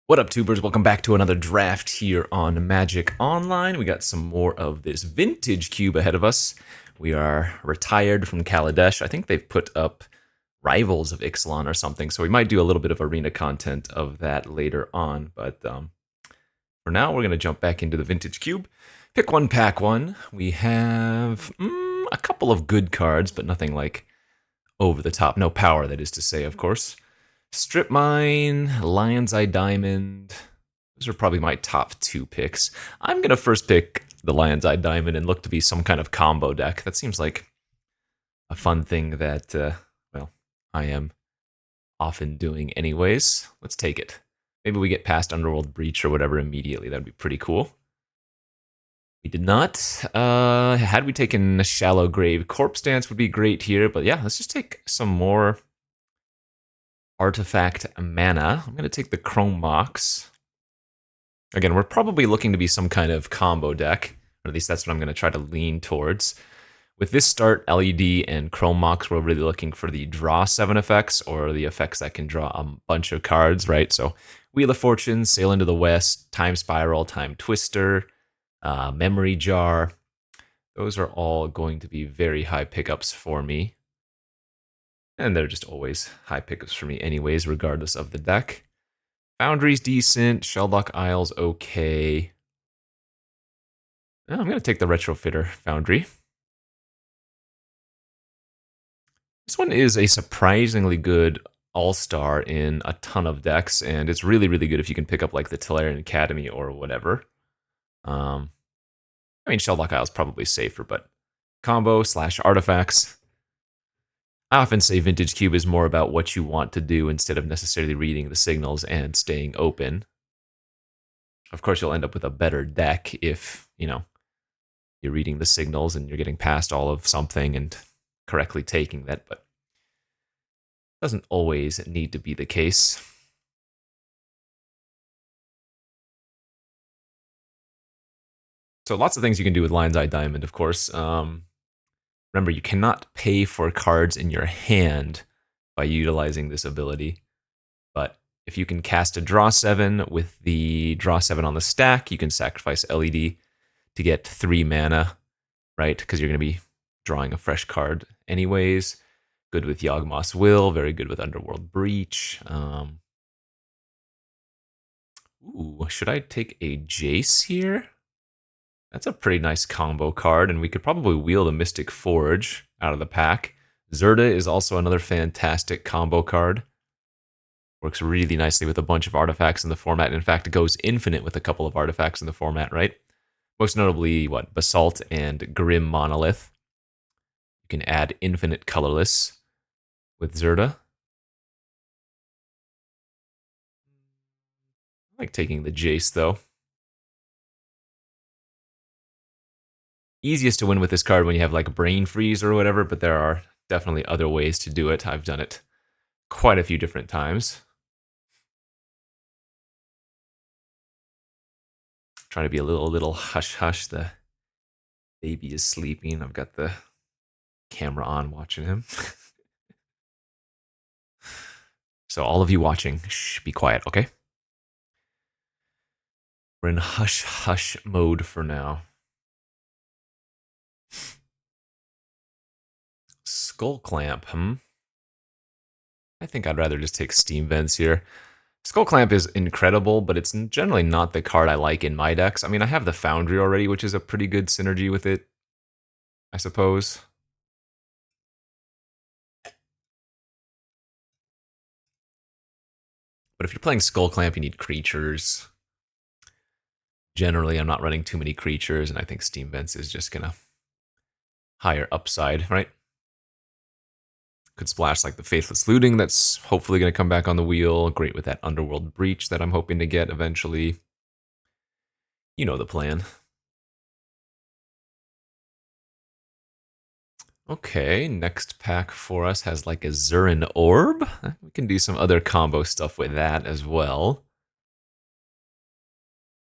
What up, tubers? Welcome back to another draft here on Magic Online. We got some more of this vintage cube ahead of us. We are retired from Kaladesh. I think they've put up Rivals of Ixalan or something, so we might do a little bit of arena content of that later on. But for now, we're going to jump back into the vintage cube. Pick one, pack one. We have a couple of good cards, but nothing like over the top. No power, that is to say, of course. Strip Mine, Lion's Eye Diamond. Those are probably my top two picks. I'm going to first pick the Lion's Eye Diamond and look to be some kind of combo deck. That seems like a fun thing that, well, I am often doing anyways. Let's take it. Maybe we get past Underworld Breach or whatever immediately. That'd be pretty cool. We did not. Had we taken a Shallow Grave, Corpse Dance would be great here. But yeah, let's just take some more artifact mana. I'm going to take the Chrome Mox. Again, we're probably looking to be some kind of combo deck, or at least that's what I'm going to try to lean towards. With this start, LED and Chrome Mox, we're really looking for the draw 7 effects, or the effects that can draw a bunch of cards, right? So Wheel of Fortune, Sail into the West, Time Spiral, Time Twister, Memory Jar. Those are all going to be very high pickups for me. And they're just always high pickups for me anyways, regardless of the deck. Foundry's decent. Shelldock Isle's okay. I'm going to take the Retrofitter Foundry. This one is a surprisingly good all-star in a ton of decks, and it's really, really good if you can pick up like the Tellurian Academy or whatever. I mean, Shelldock Isle's probably safer, but combo / artifacts. I often say Vintage Cube is more about what you want to do instead of necessarily reading the signals and staying open. Of course, you'll end up with a better deck if, you're reading the signals and you're getting past all of something and correctly taking that, but it doesn't always need to be the case. So lots of things you can do with Lion's Eye Diamond, of course. Remember, you cannot pay for cards in your hand by utilizing this ability. But if you can cast a draw 7 with the draw 7 on the stack, you can sacrifice LED to get 3 mana, right? Because you're going to be drawing a fresh card anyways. Good with Yawgmoth's Will, very good with Underworld Breach. Should I take a Jace here? That's a pretty nice combo card, and we could probably wheel the Mystic Forge out of the pack. Zerda is also another fantastic combo card. Works really nicely with a bunch of artifacts in the format. In fact, it goes infinite with a couple of artifacts in the format, right? Most notably, Basalt and Grim Monolith. You can add infinite colorless with Zerda. I like taking the Jace, though. Easiest to win with this card when you have like Brain Freeze or whatever, but there are definitely other ways to do it. I've done it quite a few different times. Trying to be a little hush-hush. The baby is sleeping. I've got the camera on watching him. So all of you watching, shh, be quiet, okay? We're in hush-hush mode for now. Skull Clamp, I think I'd rather just take Steam Vents here. Skull Clamp is incredible, but it's generally not the card I like in my decks. I mean, I have the Foundry already, which is a pretty good synergy with it, I suppose. But if you're playing Skull Clamp, you need creatures. Generally, I'm not running too many creatures, and I think Steam Vents is just gonna higher upside, right? Could splash like the Faithless Looting that's hopefully going to come back on the wheel. Great with that Underworld Breach that I'm hoping to get eventually. You know the plan. Okay, next pack for us has like a Zurin Orb. We can do some other combo stuff with that as well.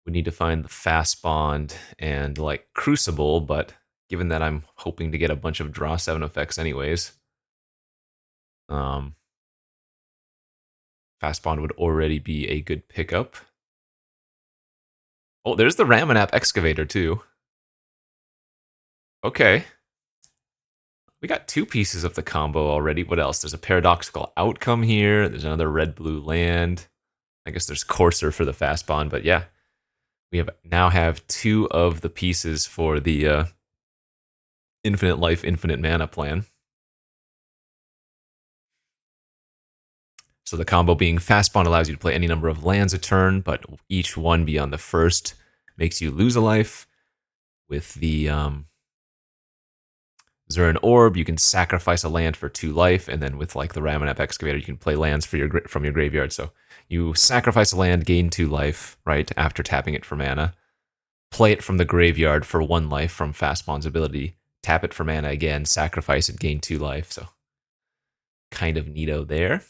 We need to find the Fast Bond and like Crucible, but given that I'm hoping to get a bunch of draw 7 effects anyways, Fast Bond would already be a good pickup. Oh, there's the Ramanap Excavator, too. Okay. We got 2 pieces of the combo already. What else? There's a Paradoxical Outcome here. There's another red-blue land. I guess there's Courser for the fast bond, but yeah. We now have 2 of the pieces for the infinite life, infinite mana plan. So the combo being fast bond allows you to play any number of lands a turn, but each one beyond the first makes you lose a life. With the Zurin Orb, you can sacrifice a land for 2 life, and then with like the Ramanap Excavator, you can play lands from your graveyard. So you sacrifice a land, gain 2 life, right, after tapping it for mana. Play it from the graveyard for 1 life from Fast Bond's ability. Tap it for mana again, sacrifice it, gain 2 life. So kind of neato there.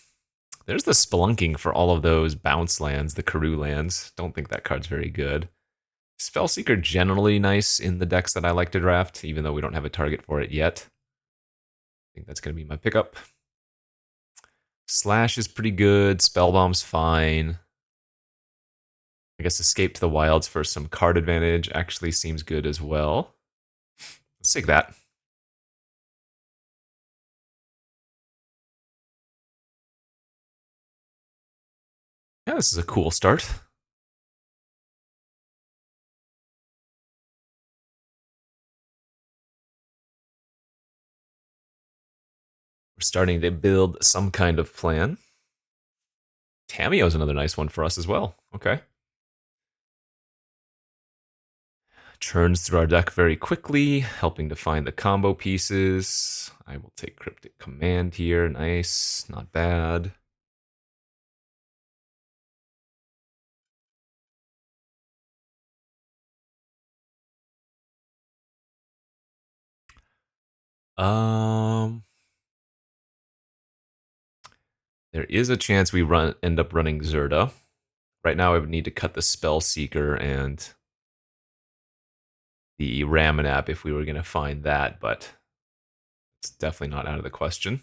There's the Spelunking for all of those bounce lands, the Karoo lands. Don't think that card's very good. Spellseeker generally nice in the decks that I like to draft, even though we don't have a target for it yet. I think that's going to be my pickup. Slash is pretty good. Spellbomb's fine. I guess Escape to the Wilds for some card advantage actually seems good as well. Let's take that. Yeah, this is a cool start. We're starting to build some kind of plan. Tameo's another nice one for us as well. Okay. Churns through our deck very quickly, helping to find the combo pieces. I will take Cryptic Command here. Nice. Not bad. There is a chance we end up running Zerda. Right now I would need to cut the Spellseeker and the Ramanap if we were going to find that, but it's definitely not out of the question.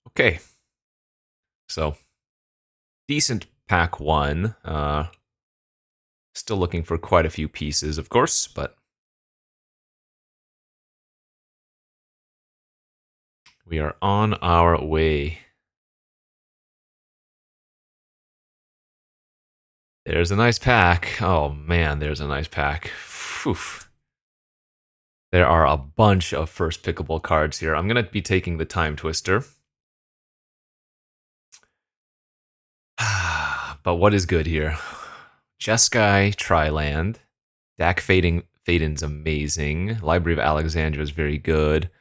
Okay. So, decent pack 1. Still looking for quite a few pieces, of course, but we are on our way. There's a nice pack. Oh man, there's a nice pack. Whew. There are a bunch of first pickable cards here. I'm going to be taking the Time Twister. But what is good here? Jeskai, Triland. Dak Faden's amazing. Library of Alexandria is very good.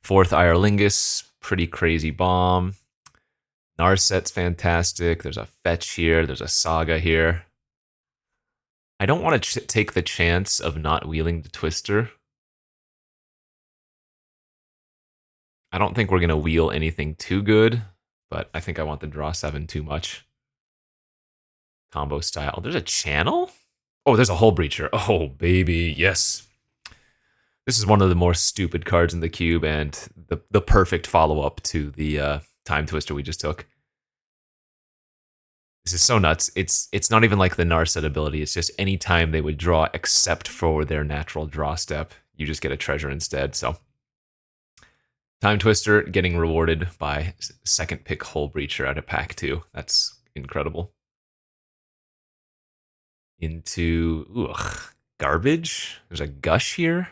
Fourth Irelingus, pretty crazy bomb. Narset's fantastic. There's a fetch here. There's a saga here. I don't want to take the chance of not wheeling the Twister. I don't think we're going to wheel anything too good, but I think I want the draw 7 too much. Combo style. There's a channel? Oh, there's a Hull Breacher. Oh, baby, yes. This is one of the more stupid cards in the cube and the perfect follow-up to the Time Twister we just took. This is so nuts. It's not even like the Narset ability. It's just any time they would draw except for their natural draw step, you just get a treasure instead. So Time Twister getting rewarded by second pick Hull Breacher out of pack 2. That's incredible. Into garbage. There's a Gush here.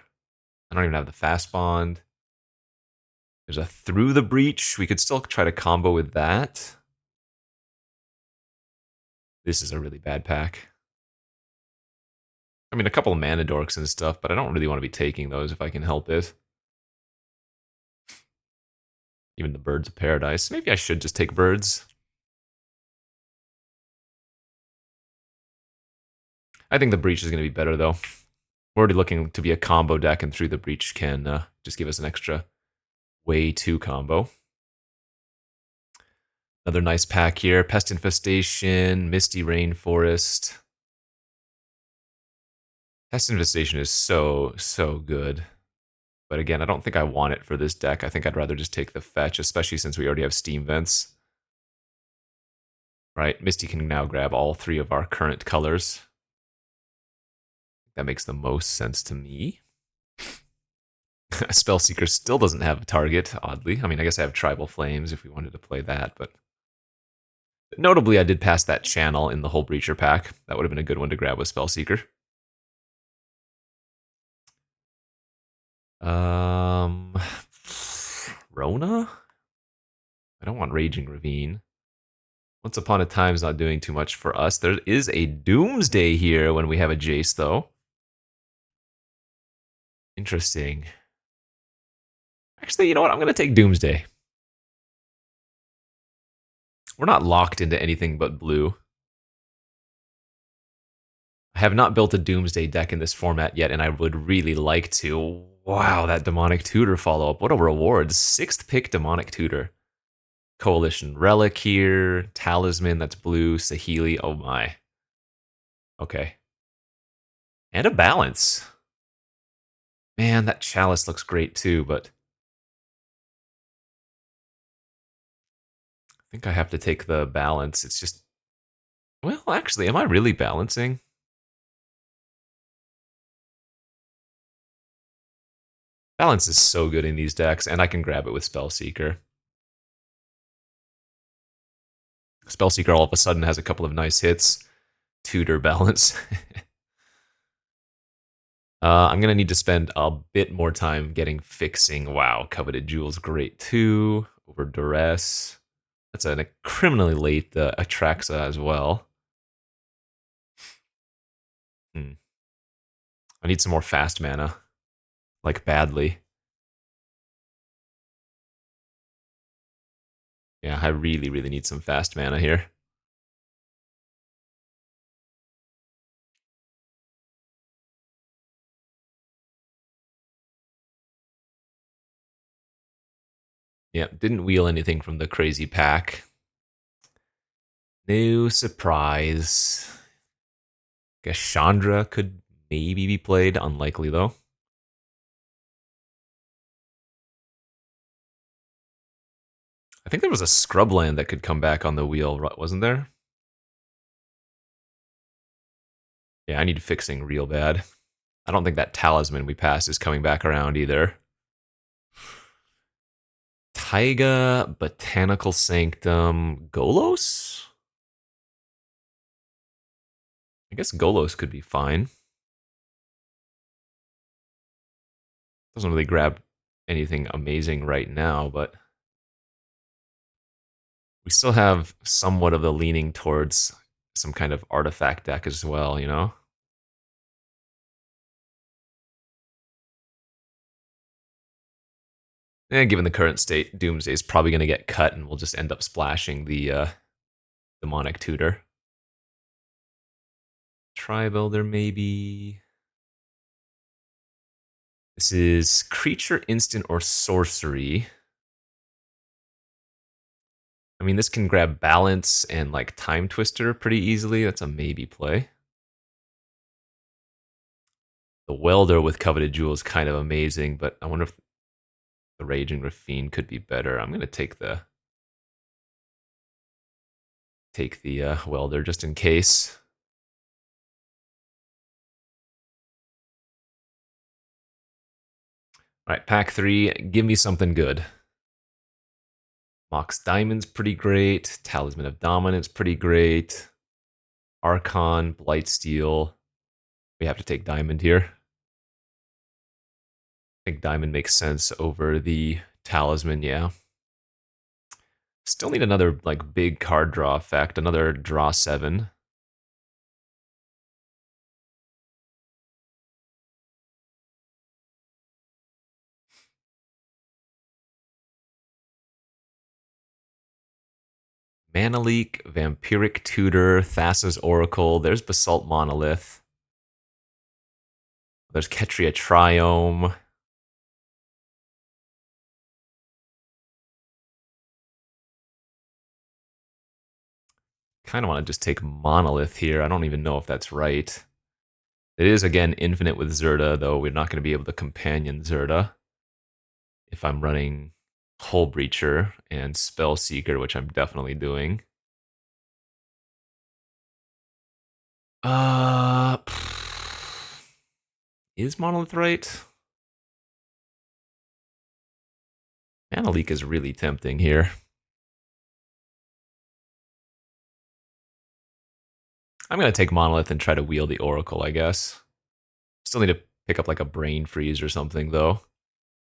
I don't even have the fast bond. There's a Through the Breach. We could still try to combo with that. This is a really bad pack. I mean, a couple of mana dorks and stuff, but I don't really want to be taking those if I can help it. Even the Birds of Paradise. Maybe I should just take Birds. I think the Breach is going to be better, though. We're already looking to be a combo deck, and Through the Breach can just give us an extra way to combo. Another nice pack here. Pest Infestation, Misty Rainforest. Pest Infestation is so good. But again, I don't think I want it for this deck. I think I'd rather just take the fetch, especially since we already have Steam Vents. Right, Misty can now grab all three of our current colors. That makes the most sense to me. Spellseeker still doesn't have a target, oddly. I mean, I guess I have Tribal Flames if we wanted to play that, but notably, I did pass that channel in the Hull Breacher pack. That would have been a good one to grab with Spellseeker. Rona? I don't want Raging Ravine. Once Upon a Time's not doing too much for us. There is a Doomsday here when we have a Jace, though. Interesting. Actually, you know what? I'm going to take Doomsday. We're not locked into anything but blue. I have not built a Doomsday deck in this format yet, and I would really like to. Wow, that Demonic Tutor follow-up. What a reward. 6th pick Demonic Tutor. Coalition Relic here. Talisman, that's blue. Saheeli, oh my. Okay. And a Balance. Man, that Chalice looks great too, but I think I have to take the Balance. It's just... Well, actually, am I really balancing? Balance is so good in these decks, and I can grab it with Spellseeker. Spellseeker all of a sudden has a couple of nice hits. Tutor Balance. I'm going to need to spend a bit more time getting fixing. Wow, Coveted Jewel's great too. Over Duress. That's a criminally late Atraxa as well. I need some more fast mana. Like, badly. Yeah, I really, really need some fast mana here. Yeah, didn't wheel anything from the crazy pack. No surprise. Guess Chandra could maybe be played. Unlikely, though. I think there was a Scrubland that could come back on the wheel, wasn't there? Yeah, I need fixing real bad. I don't think that Talisman we passed is coming back around either. Taiga, Botanical Sanctum, Golos? I guess Golos could be fine. Doesn't really grab anything amazing right now, but we still have somewhat of a leaning towards some kind of artifact deck as well, you know? And given the current state, Doomsday is probably going to get cut, and we'll just end up splashing the Demonic Tutor. Tri-Builder, maybe. This is creature, instant, or sorcery. I mean, this can grab Balance and like Time Twister pretty easily. That's a maybe play. The Welder with Coveted Jewel is kind of amazing, but I wonder if the Raging Ravine could be better. I'm going to take the Welder just in case. All right, pack 3. Give me something good. Mox Diamond's pretty great. Talisman of Dominance pretty great. Archon, Blightsteel. We have to take Diamond here. I think Diamond makes sense over the Talisman, yeah. Still need another like big card draw effect, another draw 7. Mana Leak, Vampiric Tutor, Thassa's Oracle. There's Basalt Monolith. There's Ketria Triome. Kind of want to just take Monolith here. I don't even know if that's right. It is, again, infinite with Zerda, though we're not going to be able to companion Zerda if I'm running Hull Breacher and Spellseeker, which I'm definitely doing. Uh, is Monolith right? Mana Leak is really tempting here. I'm gonna take Monolith and try to wheel the Oracle, I guess. Still need to pick up like a Brain Freeze or something, though.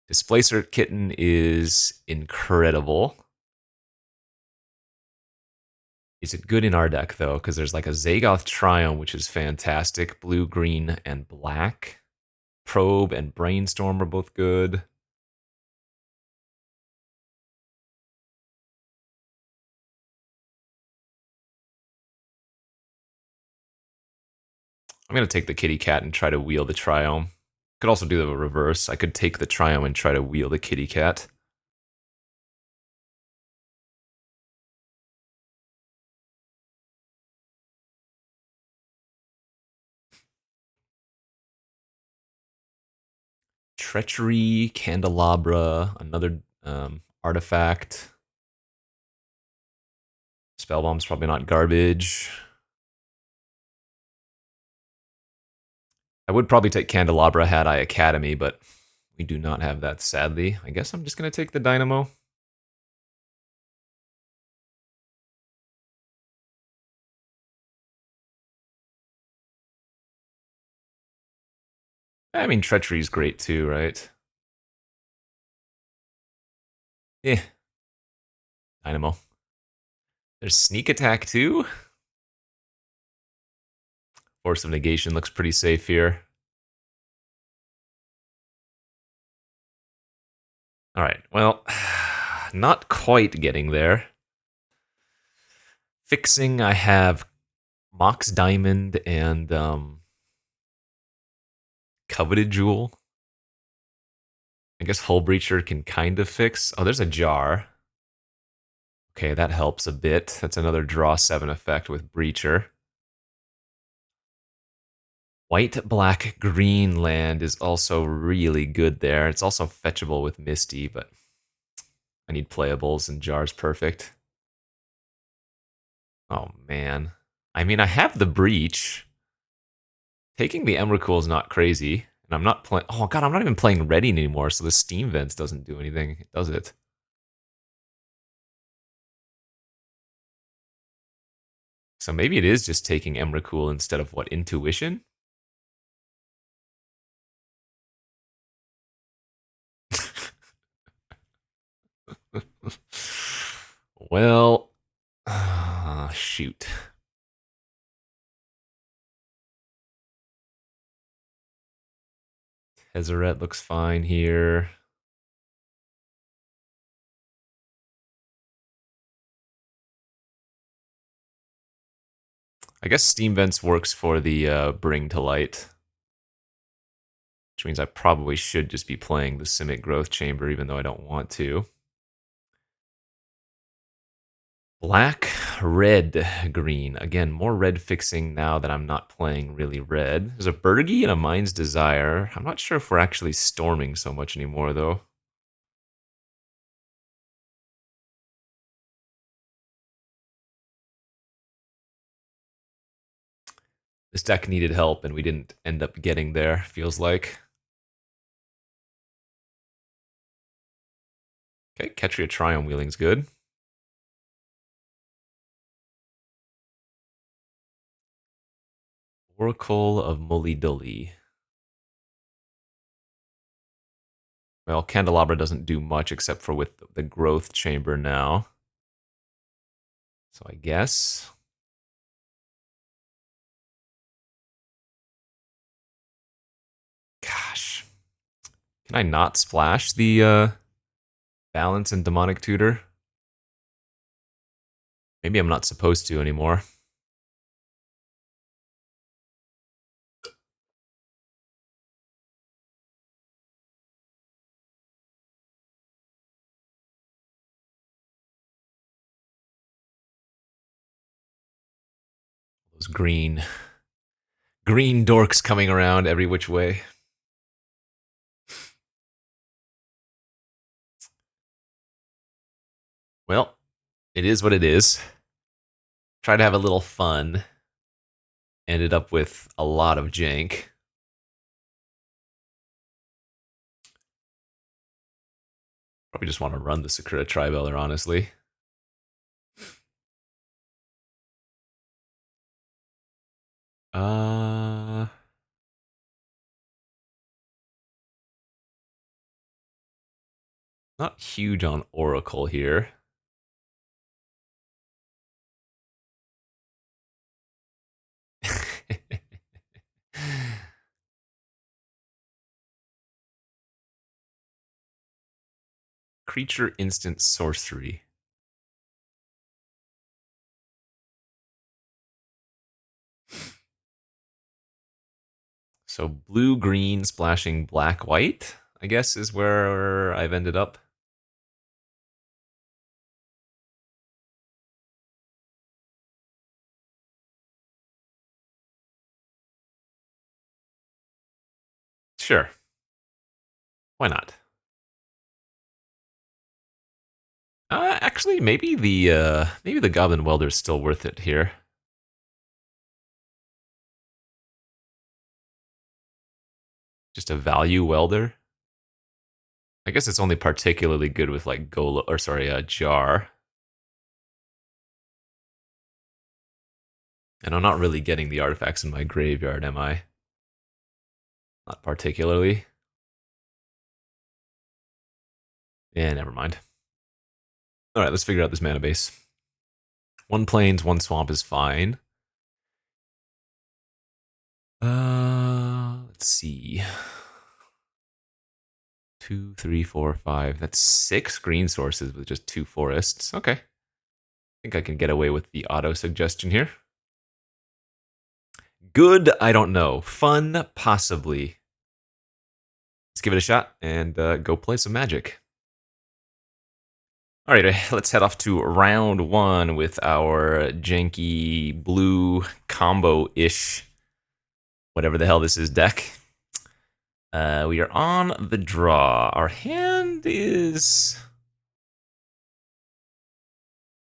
Displacer Kitten is incredible. Is it good in our deck, though? Because there's like a Zagoth Triome, which is fantastic. Blue, green, and black. Probe and Brainstorm are both good. I'm going to take the Kitty Cat and try to wheel the Triome. Could also do the reverse. I could take the Triome and try to wheel the Kitty Cat. Treachery, Candelabra, another artifact. Spellbomb's probably not garbage. I would probably take Candelabra had I Academy, but we do not have that, sadly. I guess I'm just going to take the Dynamo. I mean, Treachery's great too, right? Yeah, Dynamo. There's Sneak Attack too. Force of Negation looks pretty safe here. All right, well, not quite getting there. Fixing, I have Mox Diamond and Coveted Jewel. I guess Hull Breacher can kind of fix. Oh, there's a Jar. Okay, that helps a bit. That's another draw 7 effect with Breacher. White, black, green land is also really good there. It's also fetchable with Misty, but I need playables and Jar's perfect. Oh, man. I mean, I have the Breach. Taking the Emrakul is not crazy. And I'm not playing... Oh, God, I'm not even playing Ready anymore, so the Steam Vents doesn't do anything, does it? So maybe it is just taking Emrakul instead of, what, Intuition? Well... shoot. Tezzeret looks fine here. I guess Steam Vents works for the Bring to Light, which means I probably should just be playing the Simic Growth Chamber, even though I don't want to. Black, red, green. Again, more red fixing now that I'm not playing really red. There's a Bergie and a Mind's Desire. I'm not sure if we're actually storming so much anymore, though. This deck needed help, and we didn't end up getting there, feels like. Okay, Ketria Triumph Wheeling's good. Oracle of Mullidully. Well, Candelabra doesn't do much except for with the Growth Chamber now. So I guess... Gosh. Can I not splash the Balance and Demonic Tutor? Maybe I'm not supposed to anymore. Those green dorks coming around every which way. Well, it is what it is. Try to have a little fun. ended up with a lot of jank. Probably just want to run the Sakura Tribeller, honestly. Not huge on Oracle here. Creature instant sorcery. So blue, green, splashing black, white, I guess is where I've ended up. Sure. Why not? Actually, maybe the Goblin Welder is still worth it here. Just a value welder. I guess it's only particularly good with like Jar. And I'm not really getting the artifacts in my graveyard, am I? Not particularly. Yeah, never mind. All right, let's figure out this mana base. 1 plains, 1 swamp is fine. Let's see. 2, 3, 4, 5. That's 6 green sources with just 2 forests. Okay. I think I can get away with the auto suggestion here. Good, I don't know. Fun, possibly. Let's give it a shot and go play some Magic. All right, let's head off to round 1 with our janky blue combo-ish, whatever the hell this is, deck. We are on the draw. Our hand is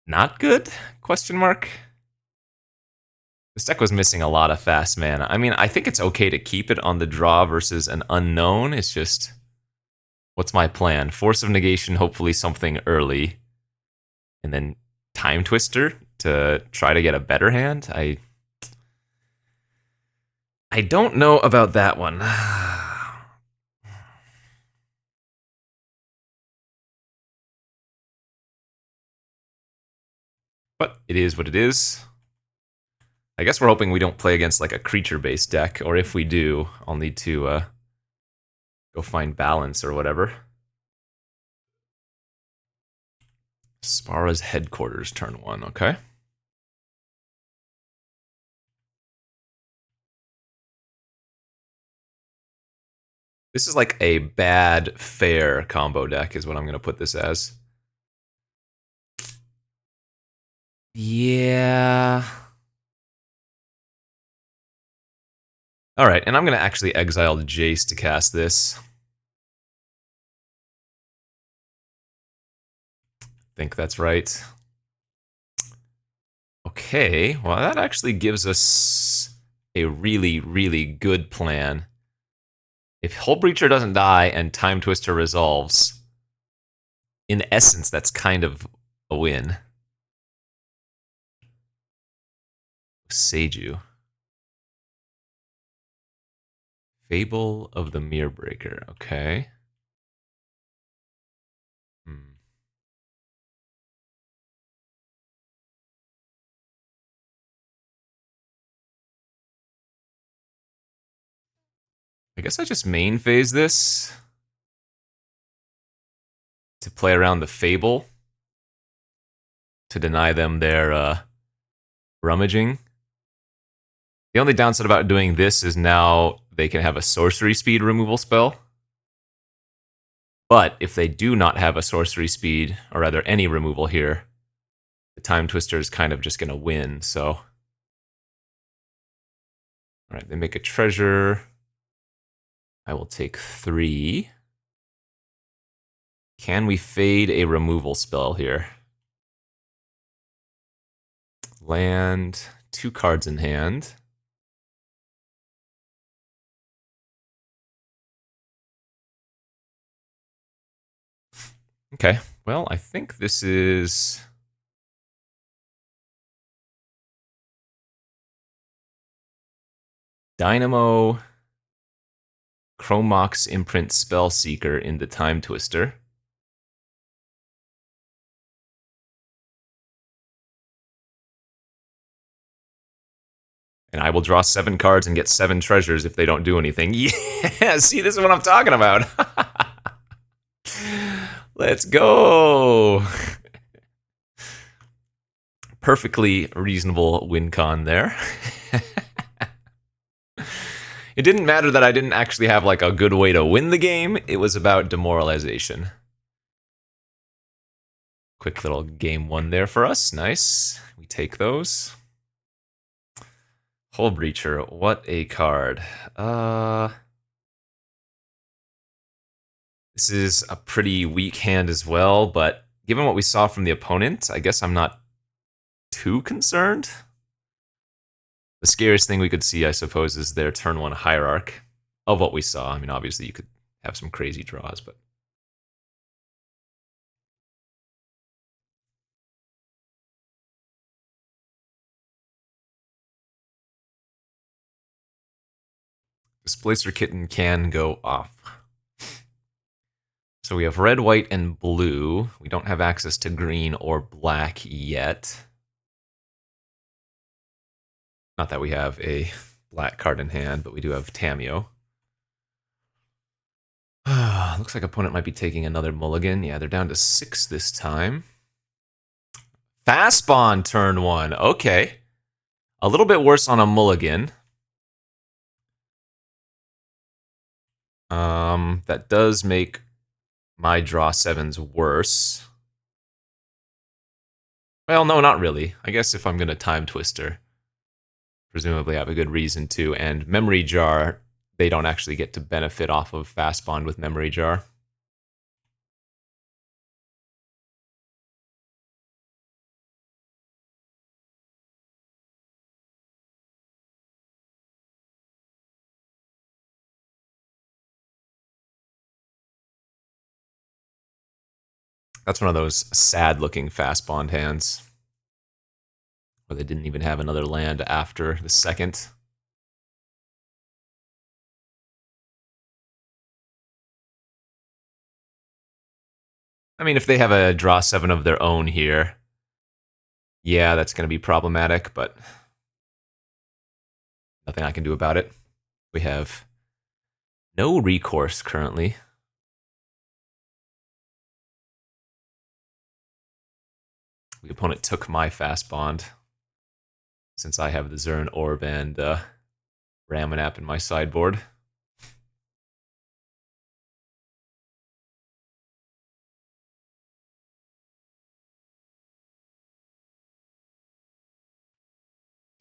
not good? Question mark. This deck was missing a lot of fast mana. I mean, I think it's okay to keep it on the draw versus an unknown. It's just, what's my plan? Force of Negation, hopefully something early, and then Time Twister to try to get a better hand. I don't know about that one. But it is what it is. I guess we're hoping we don't play against like a creature-based deck, or if we do, I'll need to go find balance or whatever. Spara's Headquarters, turn 1, okay. This is like a bad, fair combo deck is what I'm going to put this as. Yeah. Alright, and I'm going to actually exile Jace to cast this. Think that's right. Okay, well that actually gives us a really, really good plan. If Hull Breacher doesn't die and Time Twister resolves, in essence, that's kind of a win. Seiju. Fable of the Mirror Breaker, okay. I guess I just main phase this to play around the Fable to deny them their rummaging. The only downside about doing this is now they can have a sorcery speed removal spell. But if they do not have a sorcery speed, or rather any removal here, the Time Twister is kind of just going to win, so. Alright, they make a treasure. I will take 3. Can we fade a removal spell here? Land, 2 cards in hand. Okay, well, I think this is Dynamo Chromox Imprint Spellseeker into Time Twister. And I will draw 7 cards and get 7 treasures if they don't do anything. Yeah, see, this is what I'm talking about. Let's go. Perfectly reasonable win con there. It didn't matter that I didn't actually have like a good way to win the game. It was about demoralization. Quick little game 1 there for us. Nice. We take those. Hull Breacher, what a card. This is a pretty weak hand as well, but given what we saw from the opponent, I guess I'm not too concerned. The scariest thing we could see, I suppose, is their turn 1 hierarch of what we saw. I mean, obviously you could have some crazy draws, but Displacer Kitten can go off. So we have red, white, and blue. We don't have access to green or black yet. Not that we have a black card in hand, but we do have Tameo. Looks like opponent might be taking another mulligan. Yeah, they're down to 6 this time. Fast Bond turn 1. Okay. A little bit worse on a mulligan. That does make my draw 7s worse. Well, no, not really. I guess if I'm going to Time Twister, presumably I have a good reason to. And Memory Jar, they don't actually get to benefit off of Fast Bond with Memory Jar. That's one of those sad-looking Fast Bond hands where they didn't even have another land after the second. I mean, if they have a draw 7 of their own here, yeah, that's going to be problematic, but nothing I can do about it. We have no recourse currently. The opponent took my Fast Bond since I have the Zern Orb and Ramanap in my sideboard.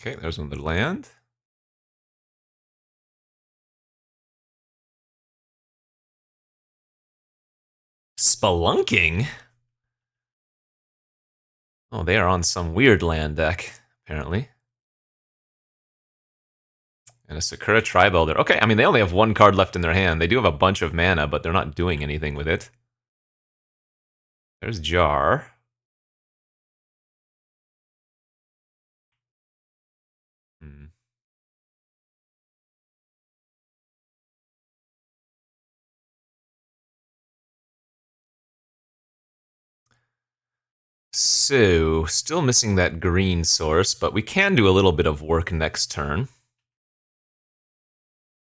Okay, there's another land. Spelunking? Oh, they are on some weird land deck, apparently. And a Sakura Tribe Elder. Okay, I mean, they only have 1 card left in their hand. They do have a bunch of mana, but they're not doing anything with it. There's Jar. Hmm. So, still missing that green source, but we can do a little bit of work next turn.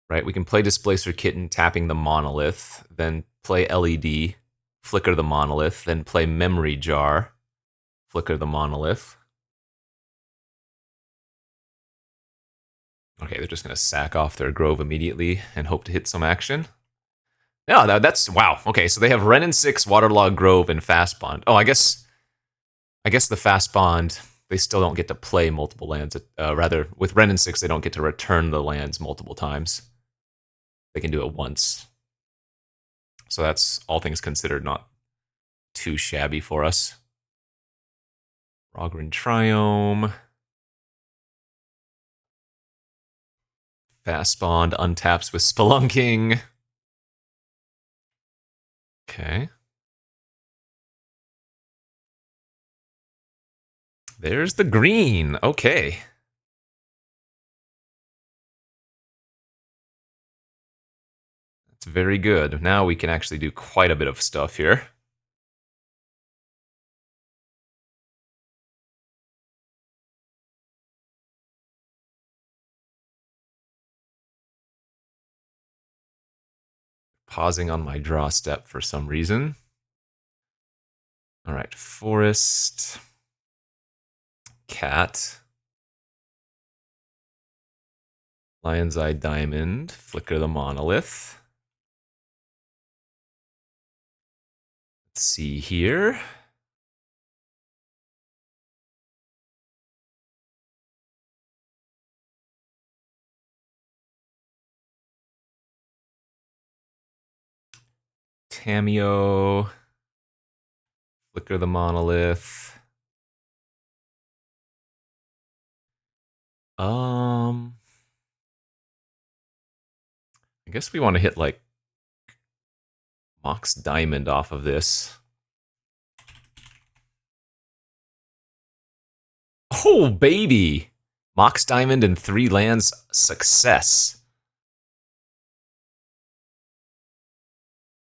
Right, we can play Displacer Kitten, tapping the Monolith, then play LED, flicker the Monolith, then play Memory Jar, flicker the Monolith. Okay, they're just going to sack off their Grove immediately and hope to hit some action. Yeah, that's... Wow. Okay, so they have Wrenn and 6, Waterlogged Grove, and Fast Bond. Oh, I guess the Fast Bond, they still don't get to play multiple lands. Rather, with Wrenn and 6, they don't get to return the lands multiple times. They can do it once. So that's, all things considered, not too shabby for us. Rogren Triome. Fast Bond untaps with Spelunking. Okay. There's the green. Okay. That's very good. Now we can actually do quite a bit of stuff here. Pausing on my draw step for some reason. All right, forest, cat, lion's eye diamond, flicker the monolith. Let's see here. Tamiyo, flicker the monolith. I guess we want to hit like Mox Diamond off of this. Oh, baby! Mox Diamond and 3 lands, success.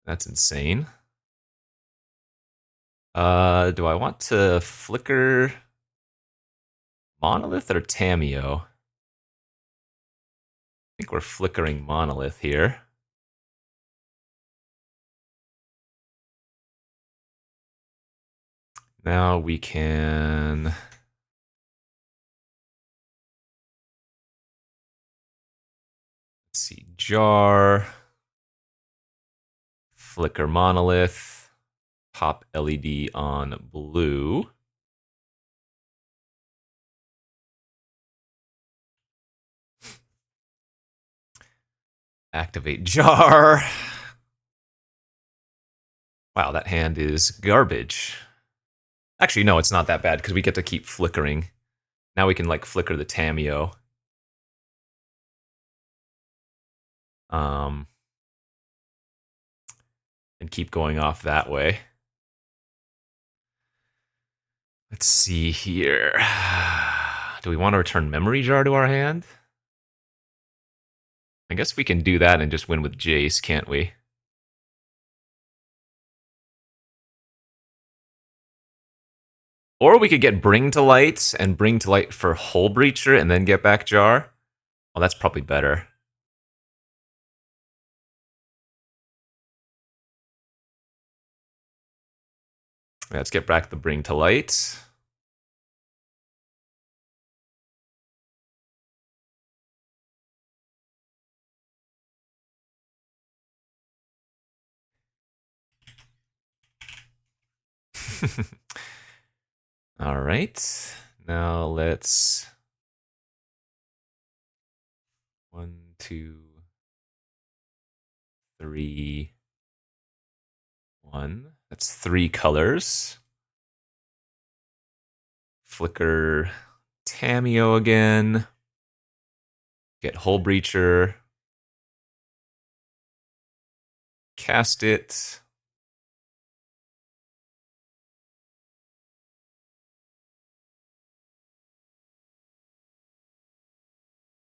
That's insane. Do I want to flicker Monolith or Tamiyo? I think we're flickering Monolith here. Now we can... Let's see, Jar, flicker Monolith, pop LED on blue. Activate Jar. Wow, that hand is garbage. Actually, no, it's not that bad because we get to keep flickering. Now we can like flicker the Tamiyo. And keep going off that way. Let's see here. Do we want to return Memory Jar to our hand? I guess we can do that and just win with Jace, can't we? Or we could get Bring to Light and Bring to Light for Hull Breacher and then get back Jar. Well, that's probably better. Let's get back the Bring to Light. All right. Now let's... 1, 2, 3, 1. That's 3 colors. Flicker Tamiyo again. Get Hull Breacher. Cast it.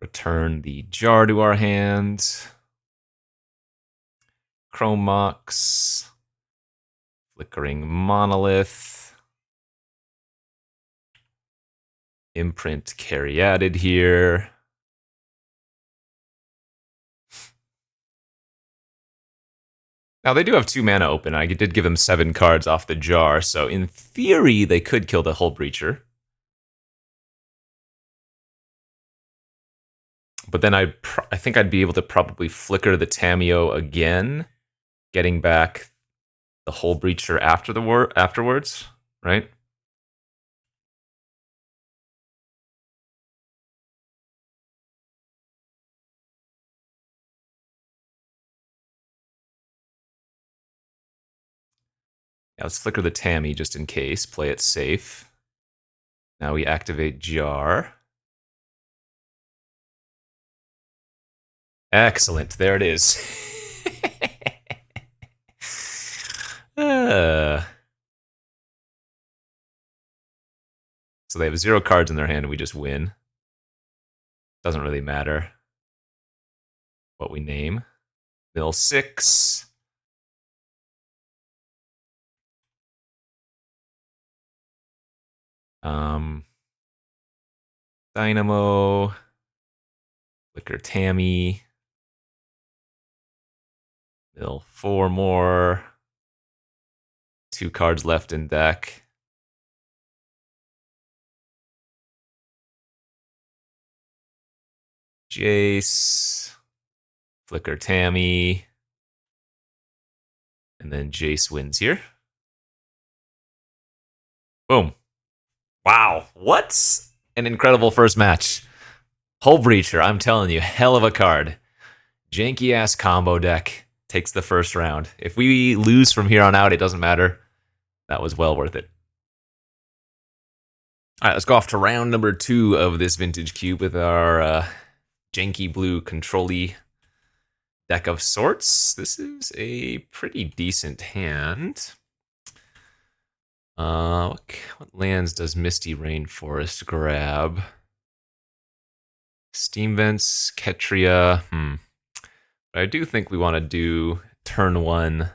Return the Jar to our hand. Chrome Mox. Flickering Monolith. Imprint Caryatid here. Now, they do have 2 mana open. I did give them 7 cards off the Jar, so in theory, they could kill the Hull Breacher. But then I think I'd be able to probably flicker the Tamiyo again, getting back the Hull Breacher afterwards, right? Yeah, let's flicker the Tammy just in case. Play it safe. Now we activate Jar. Excellent. There it is. So they have 0 cards in their hand and we just win. Doesn't really matter what we name. Mill 6. Dynamo. Flicker Tammy. Mill 4 more. 2 cards left in deck. Jace. Flicker Tammy. And then Jace wins here. Boom. Wow. What an incredible first match. Hull Breacher, I'm telling you, hell of a card. Janky ass combo deck takes the first round. If we lose from here on out, it doesn't matter. That was well worth it. All right, let's go off to round number 2 of this vintage cube with our janky blue control-y deck of sorts. This is a pretty decent hand. What lands does Misty Rainforest grab? Steam Vents, Ketria. But I do think we want to do turn 1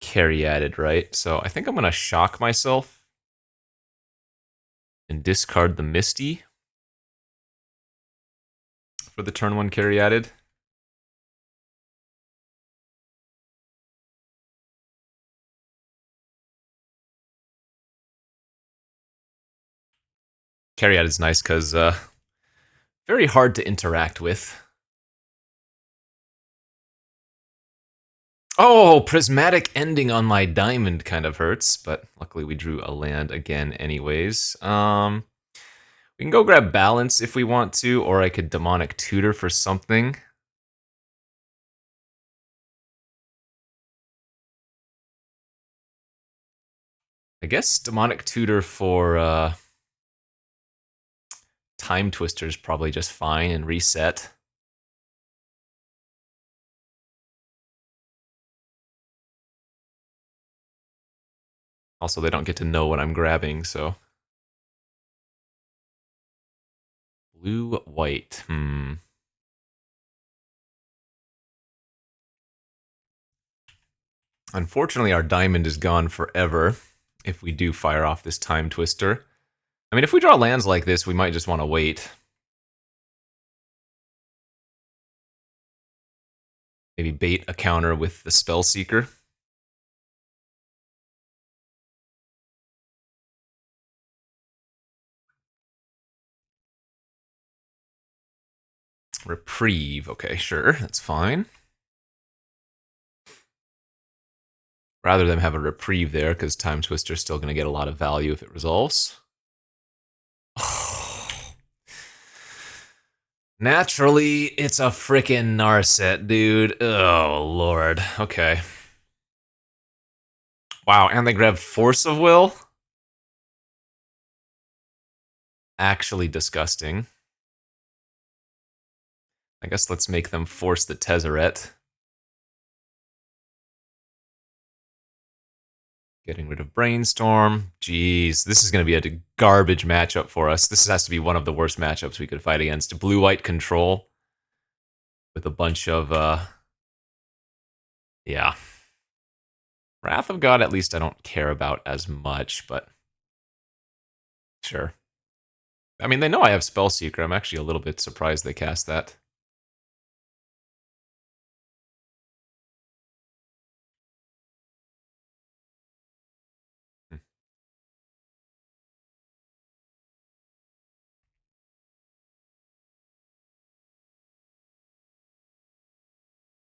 Caryatid, right? So I think I'm going to shock myself and discard the Misty for the turn 1 Caryatid. Caryatid is nice because very hard to interact with. Oh, prismatic ending on my diamond kind of hurts, but luckily we drew a land again anyways. We can go grab balance if we want to, or I could demonic tutor for something. I guess demonic tutor for time twister is probably just fine and reset. Also, they don't get to know what I'm grabbing, so. Blue, white. Unfortunately, our diamond is gone forever if we do fire off this time twister. I mean, if we draw lands like this, we might just want to wait. Maybe bait a counter with the Spellseeker. Reprieve. Okay, sure. That's fine. Rather than have a reprieve there, because Time Twister's still going to get a lot of value if it resolves. Naturally, it's a frickin' Narset, dude. Oh, Lord. Okay. Wow, and they grab Force of Will? Actually disgusting. I guess let's make them force the Tezzeret. Getting rid of Brainstorm. Jeez, this is going to be a garbage matchup for us. This has to be one of the worst matchups we could fight against. Blue-white control with a bunch of, yeah. Wrath of God, at least I don't care about as much, but sure. I mean, they know I have Spellseeker. I'm actually a little bit surprised they cast that.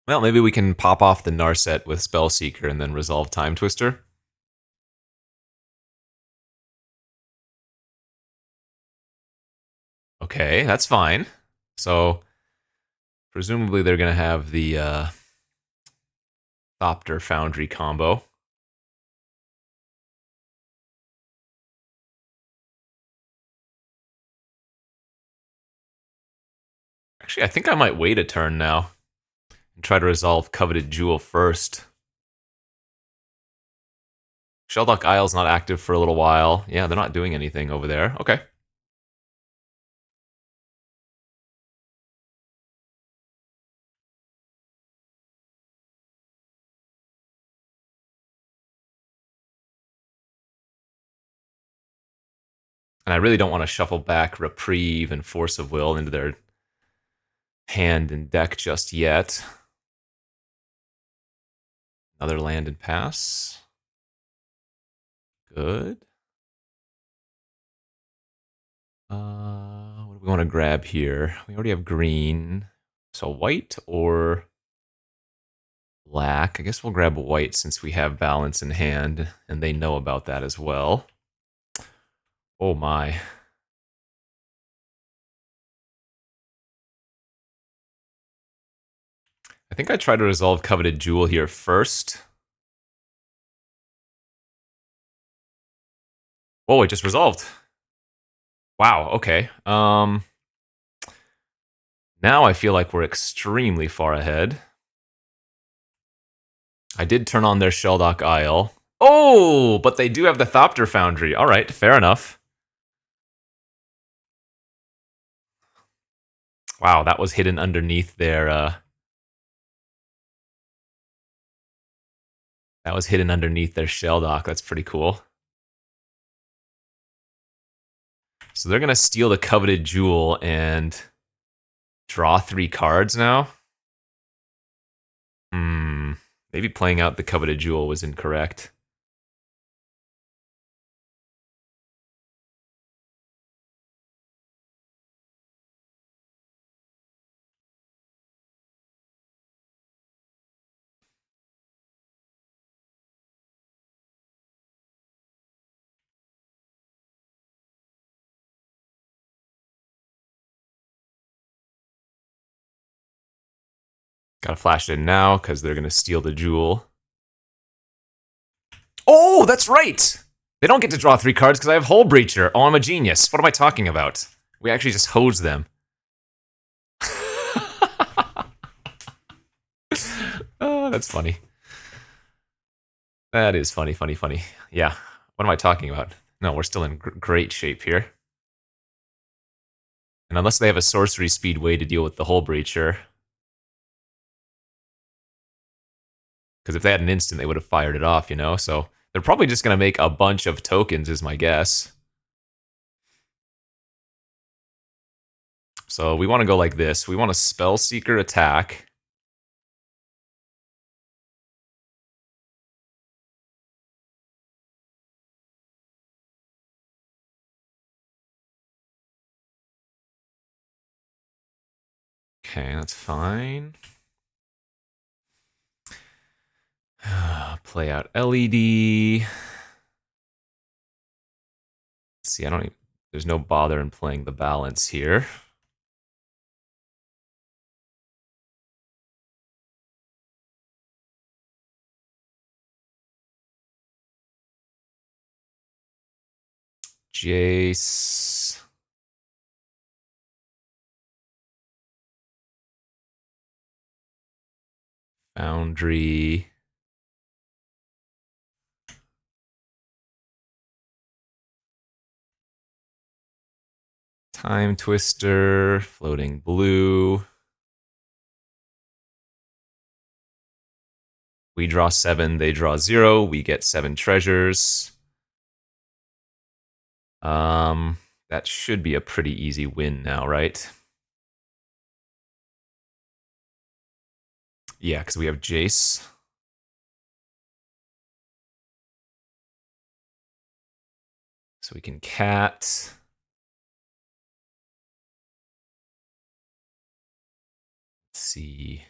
Well, maybe we can pop off the Narset with Spellseeker and then resolve Time Twister. Okay, that's fine. So, presumably they're going to have the Thopter Foundry combo. Actually, I think I might wait a turn now and try to resolve Coveted Jewel first. Shelldock Isle's not active for a little while. Yeah, they're not doing anything over there. Okay. And I really don't want to shuffle back Reprieve and Force of Will into their hand and deck just yet. Another land and pass. Good. What do we want to grab here? We already have green. So white or black? I guess we'll grab white since we have balance in hand, and they know about that as well. Oh my. I think I try to resolve Coveted Jewel here first. Whoa, it just resolved. Wow, okay. Now I feel like we're extremely far ahead. I did turn on their Shelldock Isle. Oh, but they do have the Thopter Foundry. All right, fair enough. Wow, that was hidden underneath their Shelldock. That's pretty cool. So they're gonna steal the Coveted Jewel and draw 3 cards now. Maybe playing out the Coveted Jewel was incorrect. Gotta flash it in now because they're gonna steal the jewel. Oh, that's right! They don't get to draw 3 cards because I have Hull Breacher. Oh, I'm a genius. What am I talking about? We actually just hose them. Oh, that's funny. That is funny, funny, funny. Yeah. What am I talking about? No, we're still in great shape here. And unless they have a sorcery speed way to deal with the Hull Breacher. Because if they had an instant, they would have fired it off, you know? So they're probably just going to make a bunch of tokens, is my guess. So we want to go like this. We want a Spellseeker attack. Okay, that's fine. Play out LED. Let's see, there's no bother in playing the balance here. Jace. Foundry. Time Twister. Floating Blue. We draw 7, they draw 0. We get 7 treasures. That should be a pretty easy win now, right? Yeah, because we have Jace. So we can cat. Let's see.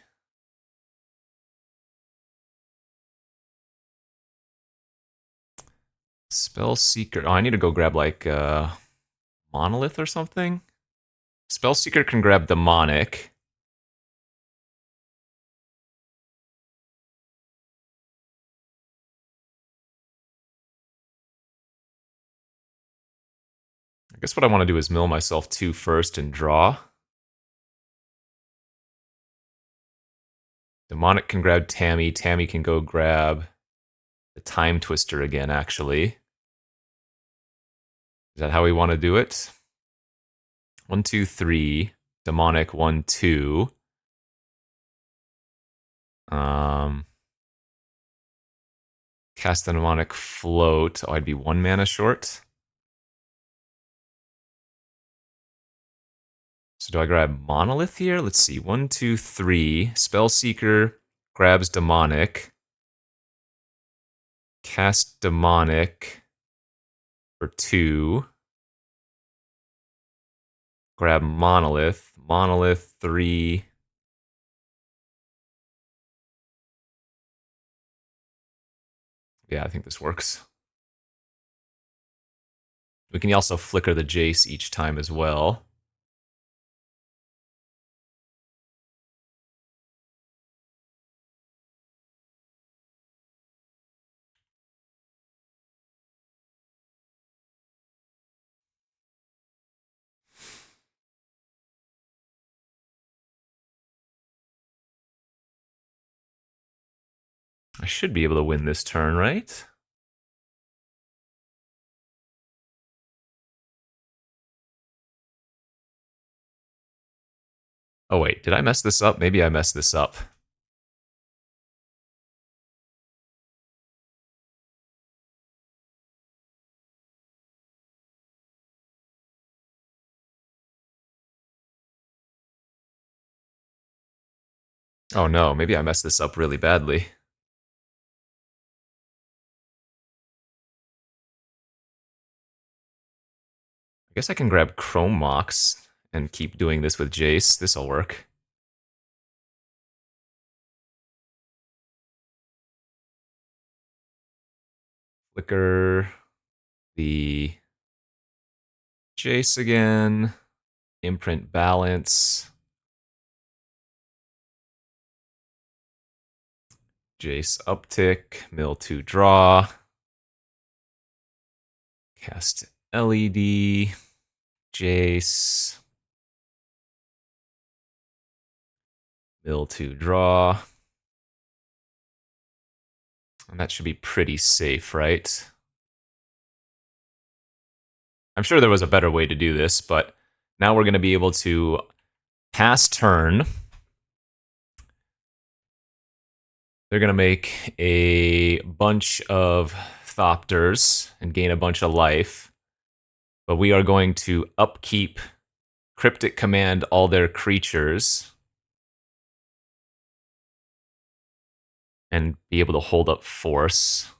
Spellseeker. Oh, I need to go grab like Monolith or something. Spellseeker can grab Demonic. I guess what I want to do is mill myself 2 first and draw. Demonic can grab Tammy. Tammy can go grab the Time Twister again, actually. Is that how we want to do it? 1, 2, 3. Demonic 1, 2. Cast the Demonic Float. Oh, I'd be 1 mana short. So do I grab Monolith here? Let's see. 1, 2, 3. Spellseeker grabs Demonic. Cast Demonic for 2. Grab Monolith. Monolith 3. Yeah, I think this works. We can also flicker the Jace each time as well. I should be able to win this turn, right? Oh wait, did I mess this up? Maybe I messed this up. Oh no, maybe I messed this up really badly. I guess I can grab Chrome Mox and keep doing this with Jace. This'll work. Flicker the Jace again. Imprint Balance. Jace uptick. Mill 2 draw. Cast LED. Jace. Mill 2 draw. And that should be pretty safe, right? I'm sure there was a better way to do this, but now we're going to be able to pass turn. They're going to make a bunch of Thopters and gain a bunch of life, but we are going to upkeep Cryptic Command all their creatures and be able to hold up Force.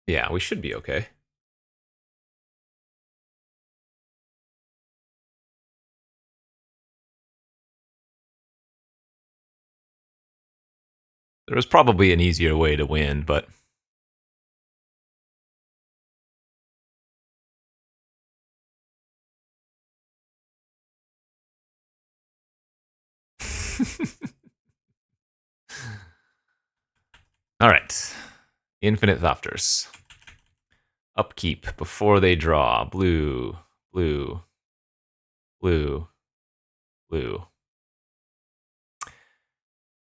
Yeah, we should be okay. There was probably an easier way to win, but all right. Infinite Thopters. Upkeep before they draw. Blue, blue, blue, blue.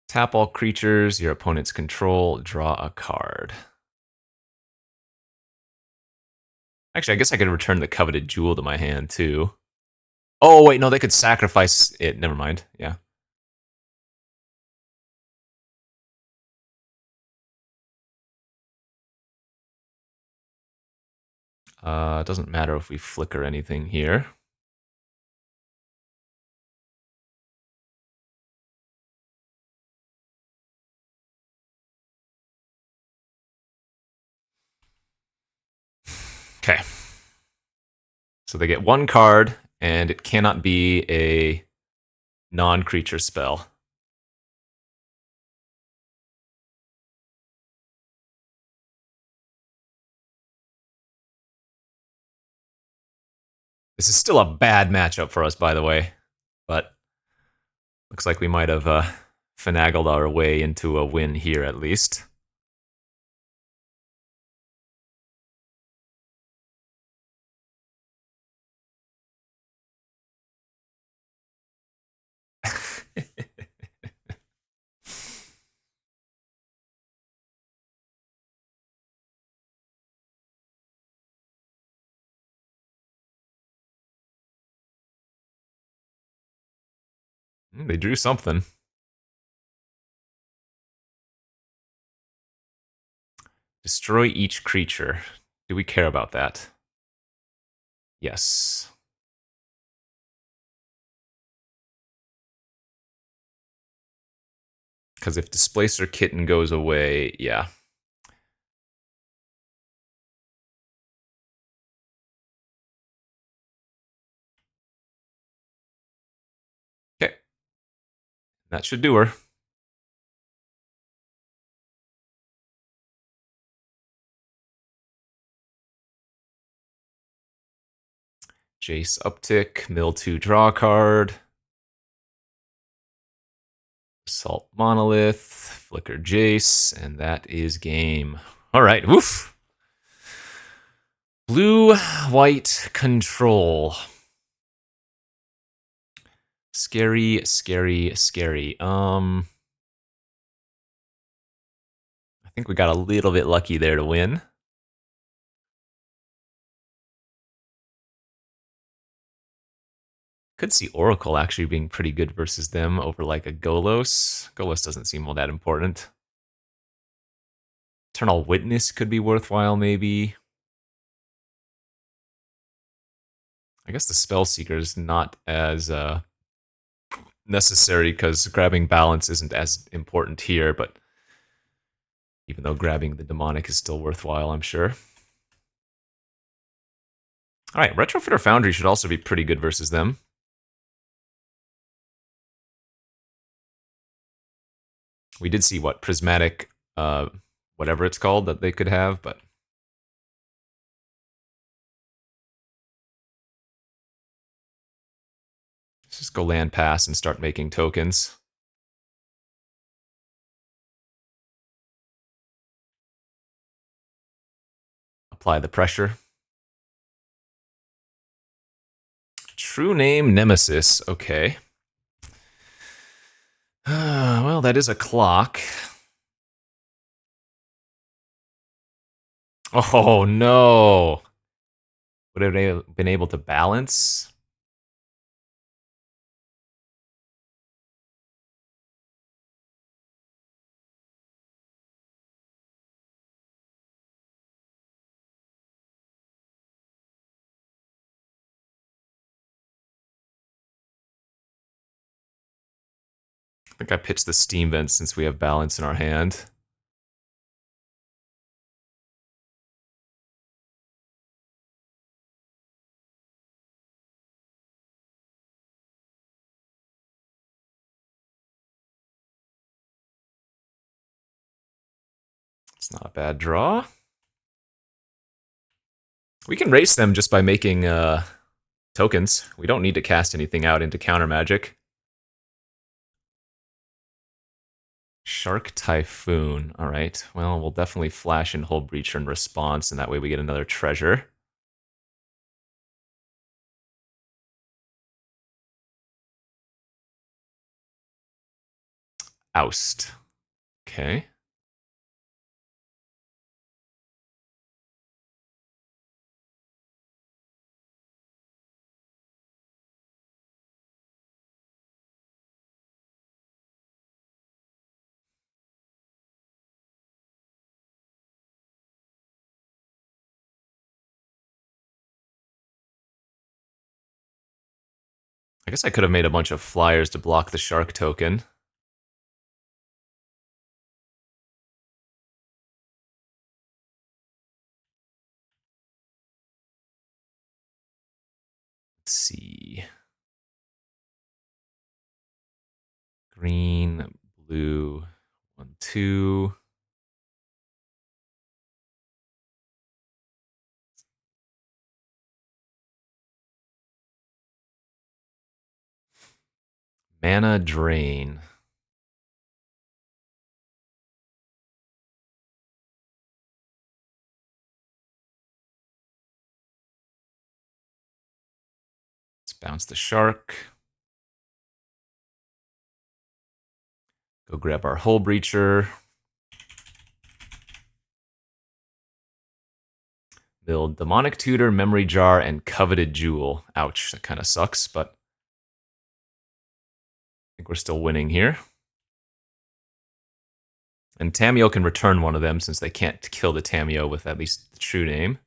Tap all creatures your opponents control. Draw a card. Actually, I guess I could return the Coveted Jewel to my hand, too. Oh, wait, no, they could sacrifice it. Never mind. Yeah. It doesn't matter if we flicker anything here. Okay. So they get 1 card, and it cannot be a non-creature spell. This is still a bad matchup for us, by the way, but looks like we might have finagled our way into a win here, at least. They drew something. Destroy each creature. Do we care about that? Yes. Because if Displacer Kitten goes away, yeah. Okay. That should do her. Jace uptick, mill 2 draw a card. Assault Monolith, Flicker Jace, and that is game. All right, woof. Blue, white, control. Scary, scary, scary. I think we got a little bit lucky there to win. Could see Oracle actually being pretty good versus them over like a Golos. Golos doesn't seem all that important. Eternal Witness could be worthwhile, maybe. I guess the Spellseeker is not as necessary because grabbing balance isn't as important here, but even though grabbing the demonic is still worthwhile, I'm sure. All right, Retrofitter Foundry should also be pretty good versus them. We did see what prismatic, whatever it's called, that they could have, but let's just go land pass and start making tokens. Apply the pressure. True name Nemesis. Okay. Well, that is a clock. Oh no! Would have they been able to balance? I think I pitched the steam vent since we have balance in our hand. It's not a bad draw. We can race them just by making tokens. We don't need to cast anything out into counter magic. Shark Typhoon. All right. Well, we'll definitely flash in Hull Breacher in response, and that way we get another treasure. Oust. Okay. I guess I could have made a bunch of flyers to block the shark token. Let's see. Green, blue, 1, 2. Mana Drain. Let's bounce the shark. Go grab our Hull Breacher. Build Demonic Tutor, Memory Jar, and Coveted Jewel. Ouch, that kind of sucks, but think we're still winning here. And Tamiyo can return one of them since they can't kill the Tamiyo with at least the true name.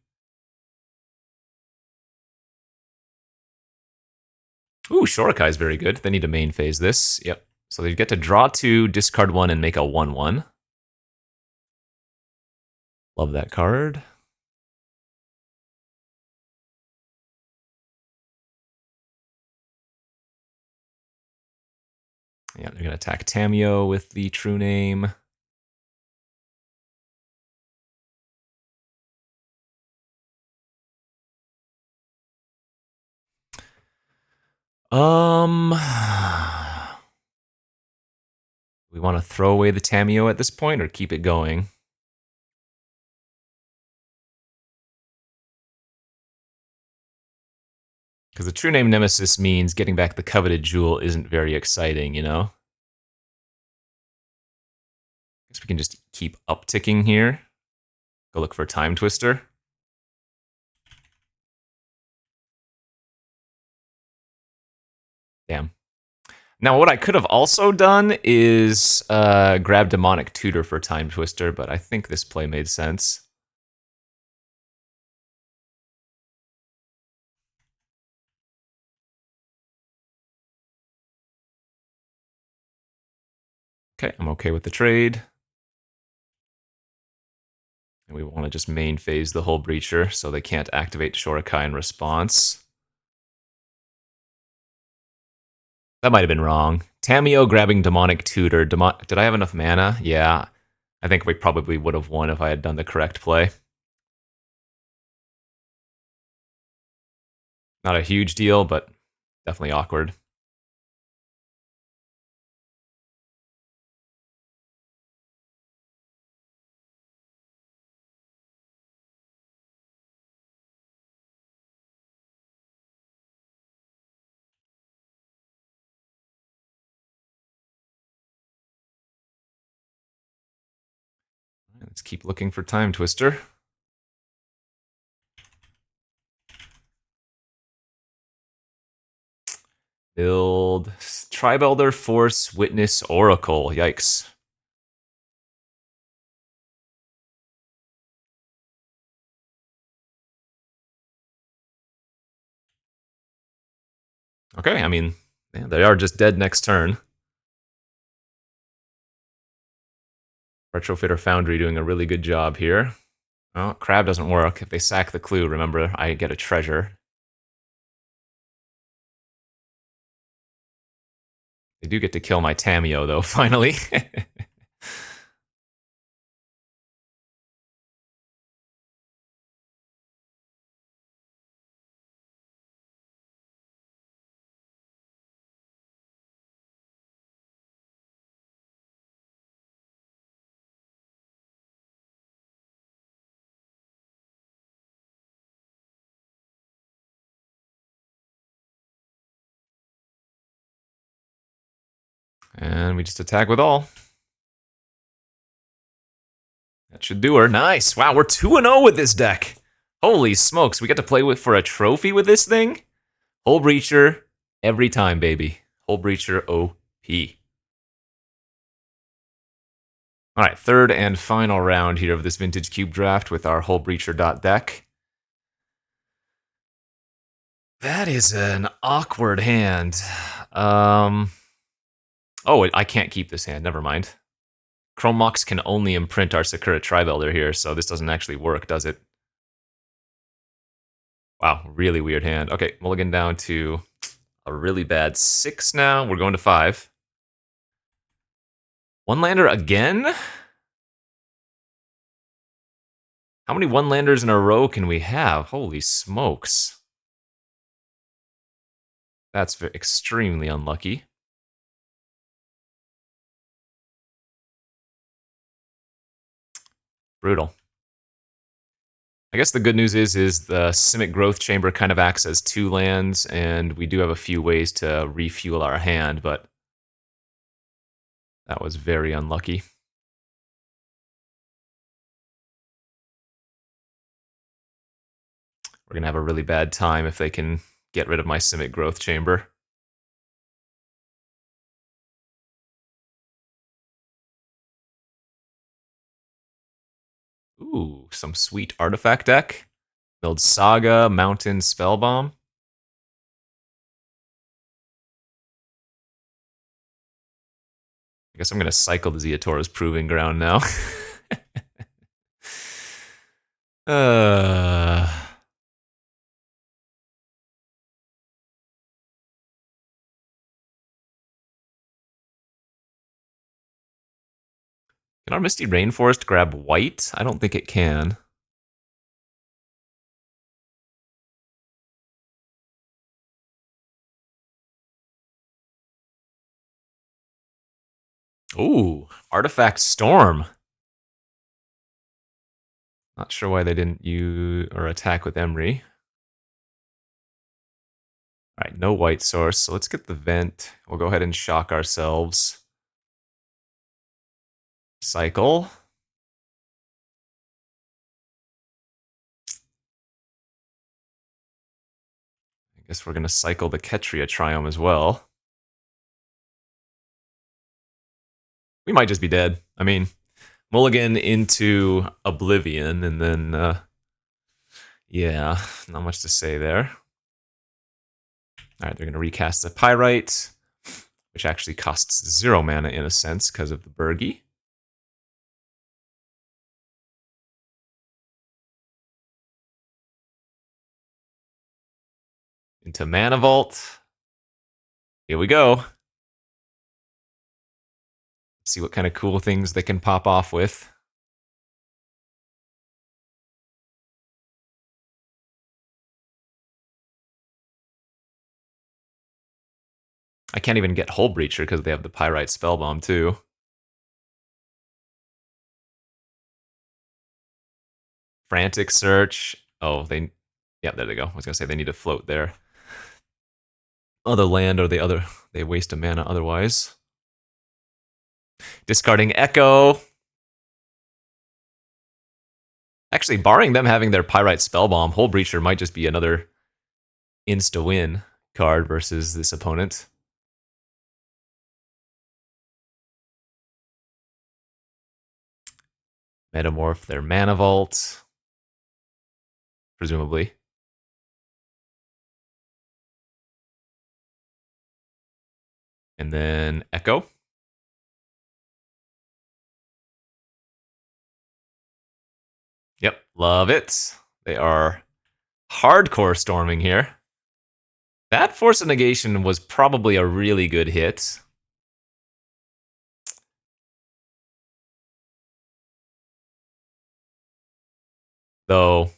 Ooh, Shorikai is very good. They need to main phase this. Yep. So they get to draw 2, discard 1, and make a 1/1. Love that card. Yeah, they're going to attack Tamiyo with the true name. We want to throw away the Tamiyo at this point or keep it going? Because the true name Nemesis means getting back the coveted jewel isn't very exciting, you know? Guess we can just keep upticking here. Go look for a Time Twister. Damn. Now, what I could have also done is grab Demonic Tutor for Time Twister, but I think this play made sense. Okay, I'm okay with the trade. And we want to just main phase the Hull Breacher so they can't activate Shorikai in response. That might have been wrong. Tamiyo grabbing Demonic Tutor. Did I have enough mana? Yeah. I think we probably would have won if I had done the correct play. Not a huge deal, but definitely awkward. Let's keep looking for Time Twister. Build Tribe Elder, Force, Witness, Oracle. Yikes. Okay, I mean, yeah, they are just dead next turn. Retrofitter Foundry doing a really good job here. Well, Crab doesn't work. If they sack the clue, remember, I get a treasure. They do get to kill my Tamiyo, though, finally. And we just attack with all. That should do her. Nice. Wow, we're 2-0 with this deck. Holy smokes, we get to play with for a trophy with this thing? Hull Breacher every time, baby. Hull Breacher OP. All right, third and final round here of this Vintage Cube draft with our Hull Breacher deck. That is an awkward hand. Oh, I can't keep this hand. Never mind. Chrome Mox can only imprint our Sakura Tribe Elder here, so this doesn't actually work, does it? Wow, really weird hand. Okay, mulligan down to a really bad 6 now. We're going to 5. One-lander again? How many one-landers in a row can we have? Holy smokes. That's extremely unlucky. Brutal. I guess the good news is the Simic Growth Chamber kind of acts as 2 lands, and we do have a few ways to refuel our hand, but that was very unlucky. We're going to have a really bad time if they can get rid of my Simic Growth Chamber. Ooh, some sweet artifact deck. Build Saga, Mountain, Spellbomb. I guess I'm going to cycle the Zeatora's Proving Ground now. uh, can our Misty Rainforest grab white? I don't think it can. Ooh, Artifact Storm. Not sure why they didn't use or attack with Emery. All right, no white source, so let's get the vent. We'll go ahead and shock ourselves. Cycle. I guess we're going to cycle the Ketria Triome as well. We might just be dead. I mean, mulligan into Oblivion, and then, yeah, not much to say there. All right, they're going to recast the Pyrite, which actually costs 0 mana in a sense because of the Burgi. Into Mana Vault. Here we go. See what kind of cool things they can pop off with. I can't even get Hull Breacher because they have the Pyrite Spellbomb too. Frantic Search. Oh, they... Yeah, there they go. I was going to say they need to float their other land or they waste a mana otherwise. Discarding Echo. Actually, barring them having their Pyrite Spellbomb, Hull Breacher might just be another insta-win card versus this opponent. Metamorph their Mana Vault, presumably. And then Echo. Yep, love it. They are hardcore storming here. That Force of Negation was probably a really good hit. Though,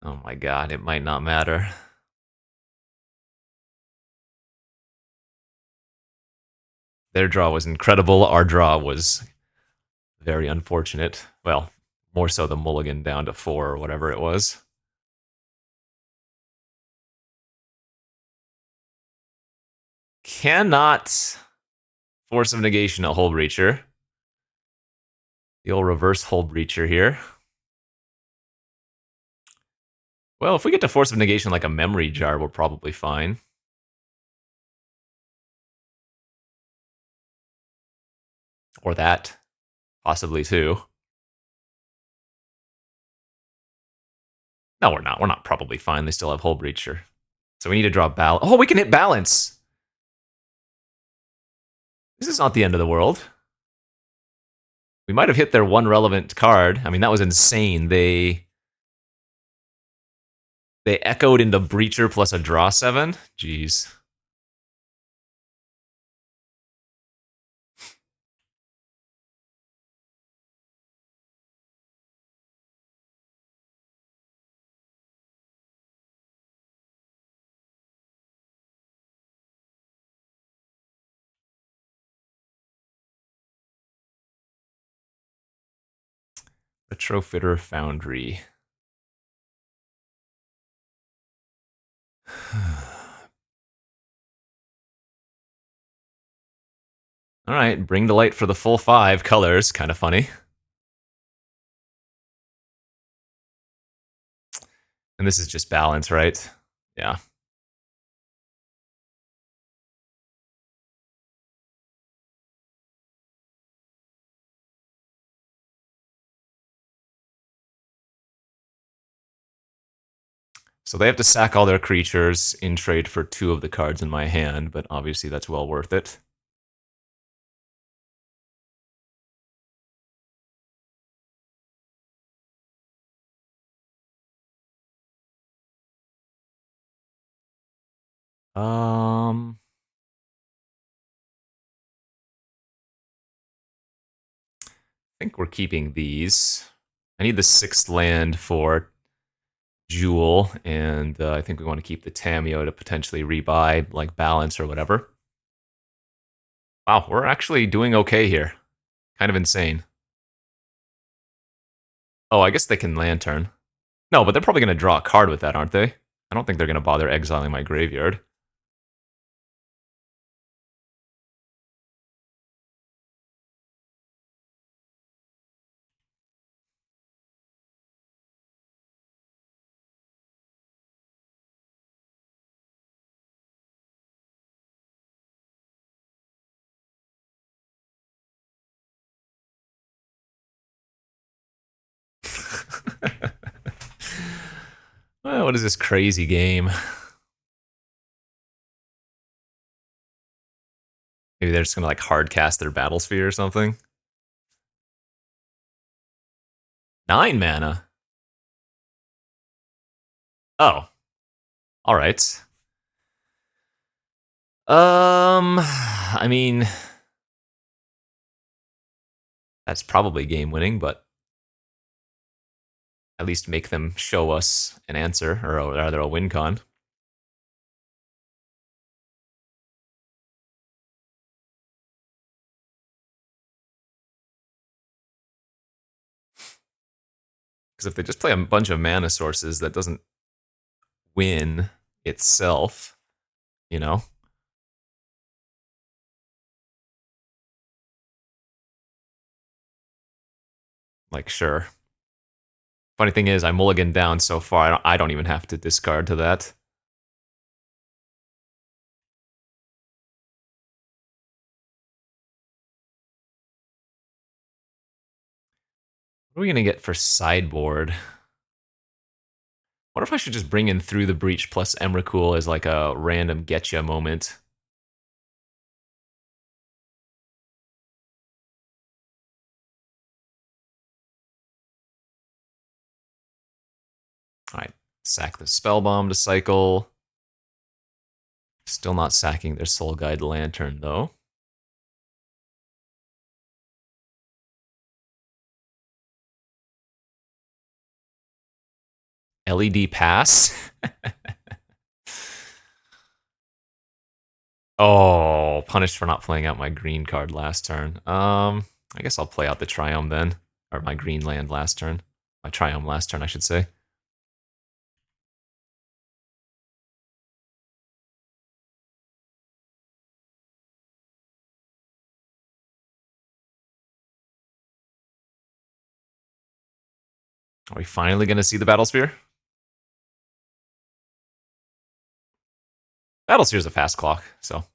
oh my god, it might not matter. Their draw was incredible. Our draw was very unfortunate. Well, more so the mulligan down to 4 or whatever it was. Cannot Force of Negation a Hull Breacher. The old reverse Hull Breacher here. Well, if we get to Force of Negation like a Memory Jar, we're probably fine. Or that, possibly too. No, we're not. We're not probably fine. They still have Hull Breacher. So we need to draw balance. Oh, we can hit balance. This is not the end of the world. We might have hit their one relevant card. I mean, that was insane. They echoed into Breacher plus a draw 7. Jeez. Retrofitter Foundry. All right, bring the light for the full 5 colors. Kind of funny. And this is just balance, right? Yeah. So they have to sack all their creatures in trade for 2 of the cards in my hand, but obviously that's well worth it. I think we're keeping these. I need the 6th land for Jewel, and I think we want to keep the Tameo to potentially rebuy, like balance or whatever. Wow, we're actually doing okay here. Kind of insane. Oh, I guess they can Lantern. No, but they're probably going to draw a card with that, aren't they? I don't think they're going to bother exiling my graveyard. Well, what is this crazy game? Maybe they're just going to like hard cast their Battlesphere or something. 9 mana. Oh. All right. I mean, that's probably game winning, but at least make them show us an answer, or rather a win con. Because if they just play a bunch of mana sources, that doesn't win itself, you know? Like, sure. Funny thing is, I mulligan down so far, I don't even have to discard to that. What are we going to get for sideboard? What if I should just bring in Through the Breach plus Emrakul as like a random getcha moment? Alright, sack the Spellbomb to cycle. Still not sacking their Soul Guide Lantern, though. LED Pass? Oh, punished for not playing out my green card last turn. I guess I'll play out the Triumph then. Or my green land last turn. My Triumph last turn, I should say. Are we finally going to see the Battlesphere? Battlesphere's a fast clock, so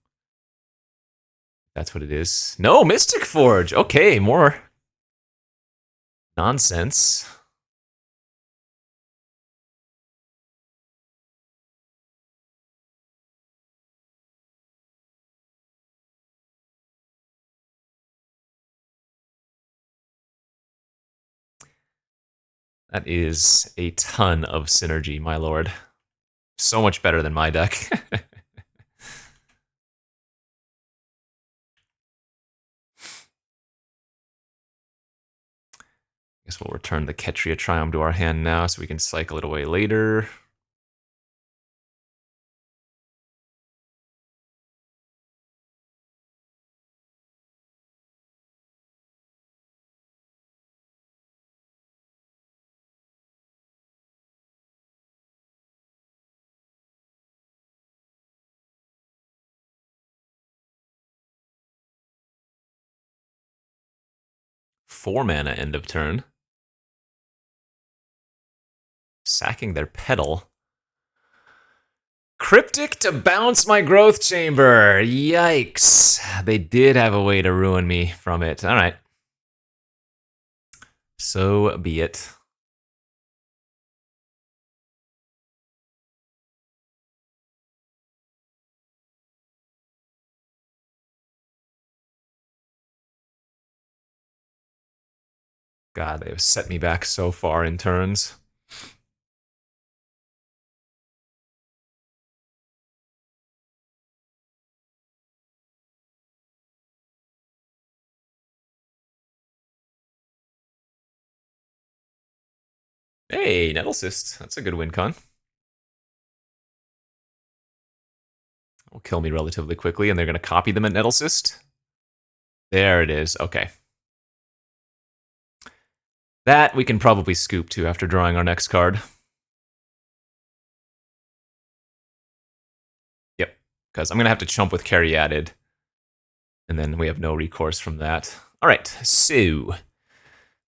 that's what it is. No, Mystic Forge. Okay, more nonsense. That is a ton of synergy, my lord. So much better than my deck. Guess we'll return the Ketria Triumph to our hand now so we can cycle it away later. Four mana end of turn. Sacking their Petal. Cryptic to bounce my Growth Chamber. Yikes. They did have a way to ruin me from it. All right. So be it. God, they have set me back so far in turns. Hey, Nettlecyst. That's a good win con. Will kill me relatively quickly, and they're going to copy them at Nettlecyst. There it is. Okay. That we can probably scoop to after drawing our next card. Yep. Because I'm going to have to chump with Caryatid. And then we have no recourse from that. All right. So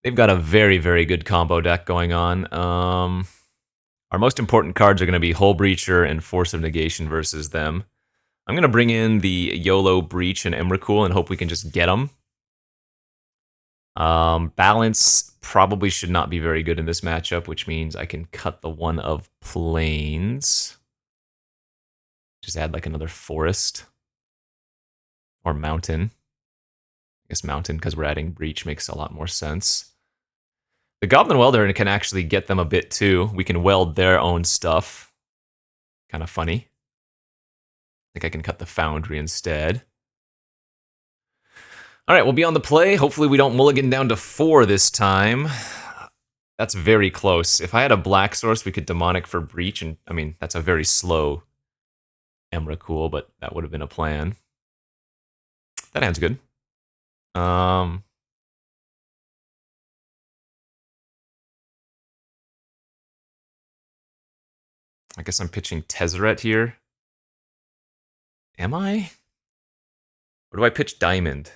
they've got a very, very good combo deck going on. Our most important cards are going to be Hull Breacher and Force of Negation versus them. I'm going to bring in the YOLO Breach and Emrakul and hope we can just get them. Balance probably should not be very good in this matchup, which means I can cut the one of Plains. Just add like another Forest. Or Mountain. I guess Mountain, because we're adding Breach, makes a lot more sense. The Goblin Welder can actually get them a bit too. We can weld their own stuff. Kind of funny. I think I can cut the Foundry instead. All right, we'll be on the play. Hopefully we don't mulligan down to 4 this time. That's very close. If I had a black source, we could Demonic for Breach, and I mean, that's a very slow Emrakul, but that would have been a plan. That hand's good. I guess I'm pitching Tezzeret here. Am I? Or do I pitch Diamond?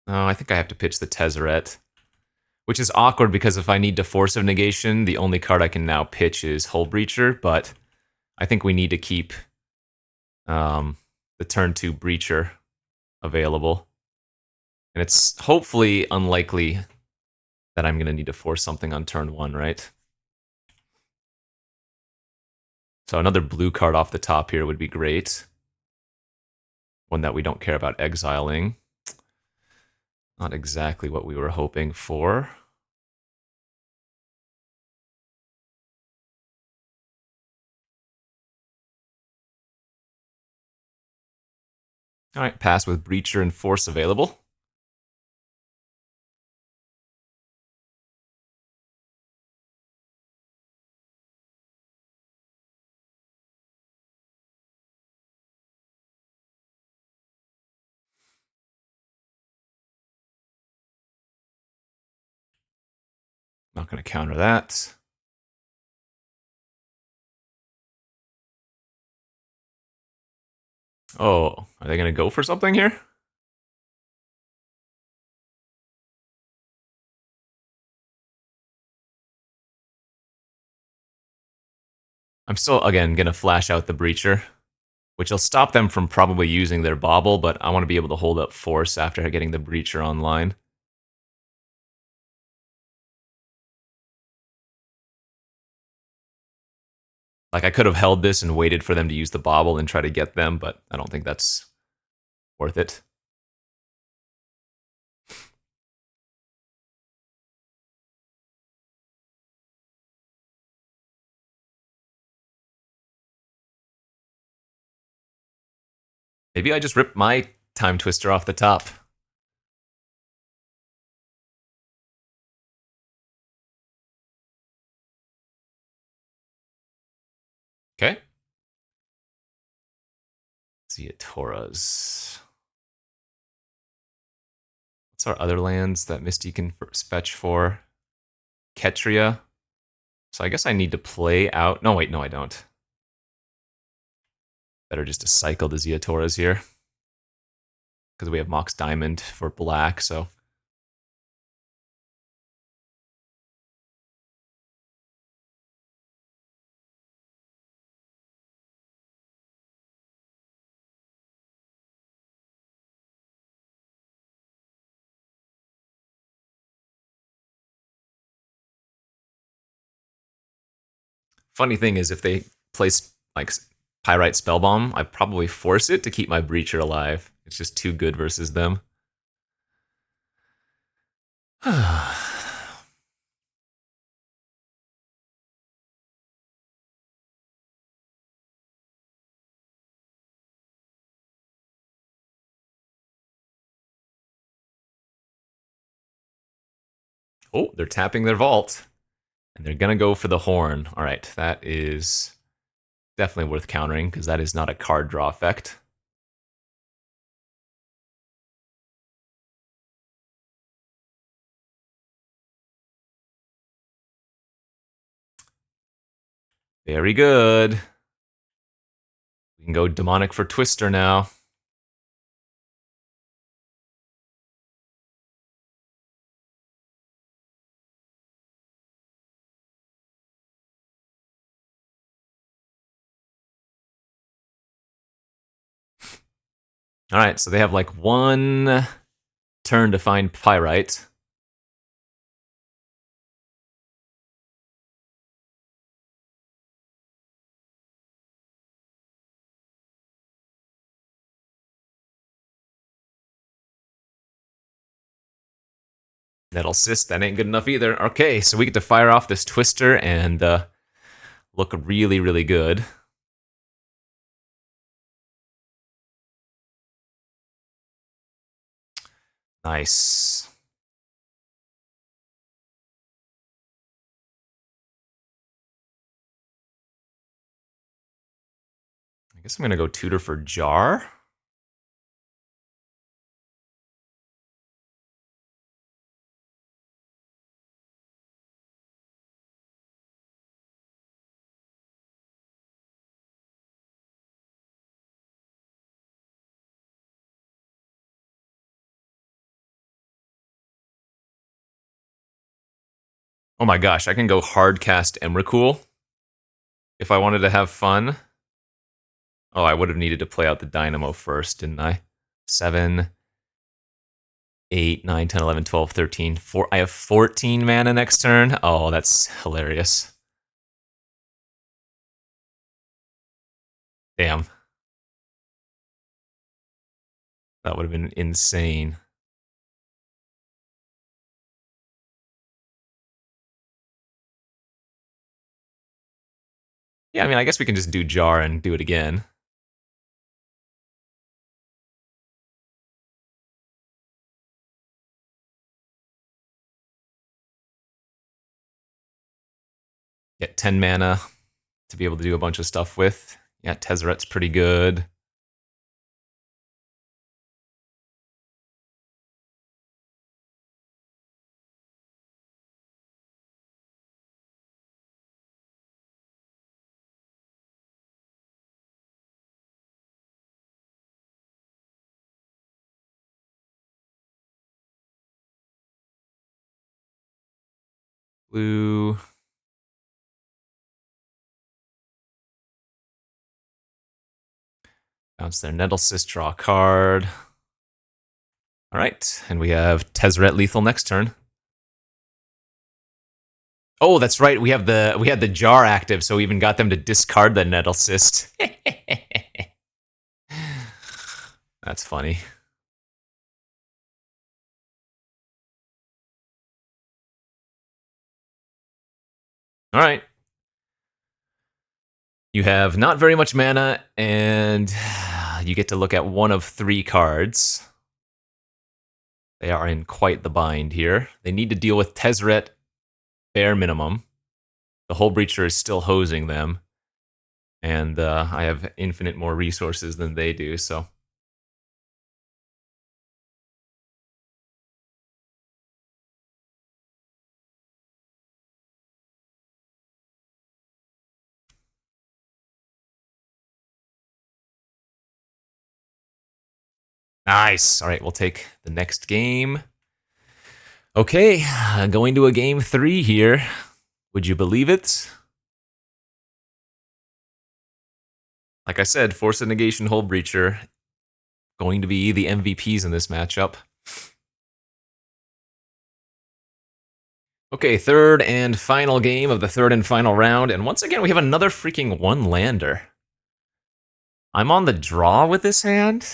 Oh, I think I have to pitch the Tezzeret. Which is awkward because if I need to Force of Negation, the only card I can now pitch is Hull Breacher, but I think we need to keep the turn 2 Breacher available. And it's hopefully unlikely that I'm going to need to force something on turn 1, right? So another blue card off the top here would be great. One that we don't care about exiling. Not exactly what we were hoping for. All right, pass with Breacher and Force available. Not going to counter that. Oh, are they going to go for something here? I'm still, again, going to flash out the Breacher, which will stop them from probably using their Bauble, but I want to be able to hold up Force after getting the Breacher online. Like, I could have held this and waited for them to use the Bauble and try to get them, but I don't think that's worth it. Maybe I just ripped my Time Twister off the top. Okay. Ziatoras. What's our other lands that Misty can fetch for? Ketria. So I guess I need to play out... No, wait, no, I don't. Better just to cycle the Ziatoras here. Because we have Mox Diamond for black, so... Funny thing is, if they place like Pyrite Spellbomb, I probably force it to keep my Breacher alive. It's just too good versus them. Oh, they're tapping their vault. And they're gonna go for the horn. Alright, that is definitely worth countering, because that is not a card draw effect. Very good. We can go demonic for Twister now. Alright, so they have like one turn to find Pyrite. Nettle Cyst, that ain't good enough either. Okay, so we get to fire off this Twister and look really, really good. Nice. I guess I'm gonna go Tutor for Jar. Oh my gosh, I can go hard cast Emrakul if I wanted to have fun. Oh, I would have needed to play out the Dynamo first, didn't I? 7, 8, 9, 10, 11, 12, 13. I have 14 mana next turn. Oh, that's hilarious. Damn. That would have been insane. Yeah, I mean, I guess we can just do Jar and do it again. Get 10 mana to be able to do a bunch of stuff with. Yeah, Tezzeret's pretty good. Blue. Bounce their Nettle Cyst, draw a card. All right, and we have Tezzeret lethal next turn. Oh, that's right. We had the Jar active, so we even got them to discard the Nettle Cyst. That's funny. All right. You have not very much mana, and you get to look at one of 3 cards. They are in quite the bind here. They need to deal with Tezzeret bare minimum. The Hull Breacher is still hosing them, and I have infinite more resources than they do, so. Nice. All right, we'll take the next game. Okay, going to a game 3 here. Would you believe it? Like I said, Force of Negation, Hull Breacher, going to be the MVPs in this matchup. Okay, third and final game of the third and final round, and once again we have another freaking one-lander. I'm on the draw with this hand.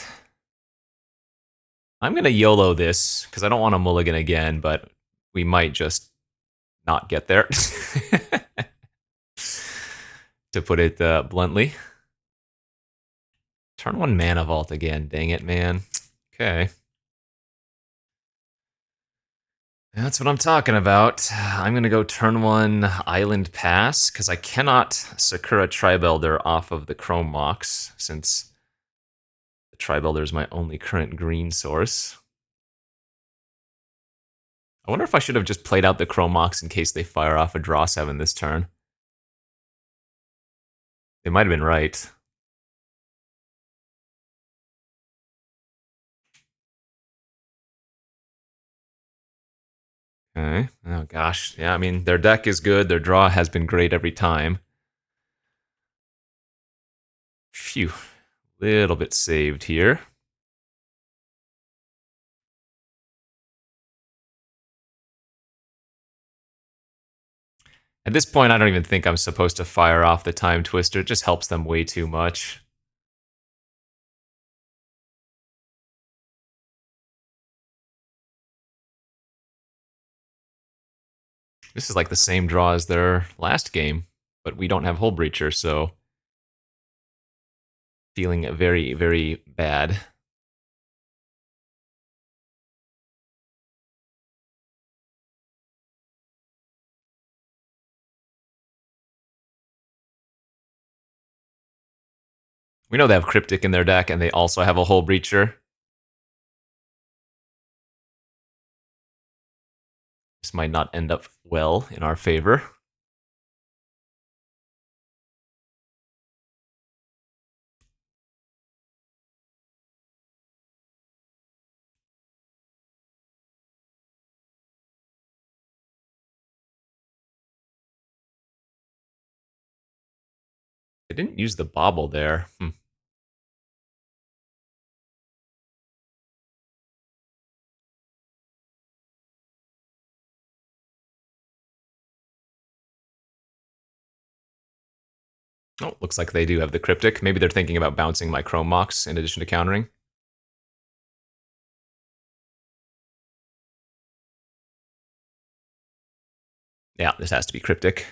I'm gonna YOLO this, because I don't want to mulligan again, but we might just not get there, to put it bluntly. Turn 1 Mana Vault again, dang it, man. Okay. That's what I'm talking about. I'm going to go turn 1 Island Pass, because I cannot Sakura Tribe Elder off of the Chrome Mox, since the Tribe Elder is my only current green source. I wonder if I should have just played out the Chrome Mox in case they fire off a draw 7 this turn. They might have been right. Okay. Oh gosh. Yeah, I mean, their deck is good. Their draw has been great every time. Phew. Little bit saved here. At this point, I don't even think I'm supposed to fire off the Time Twister. It just helps them way too much. This is like the same draw as their last game, but we don't have Hull Breacher, so feeling very, very bad. We know they have Cryptic in their deck, and they also have a Hull Breacher. This might not end up well in our favor. They didn't use the Bobble there. Oh, looks like they do have the Cryptic. Maybe they're thinking about bouncing my Chrome Mox in addition to countering. Yeah, this has to be Cryptic.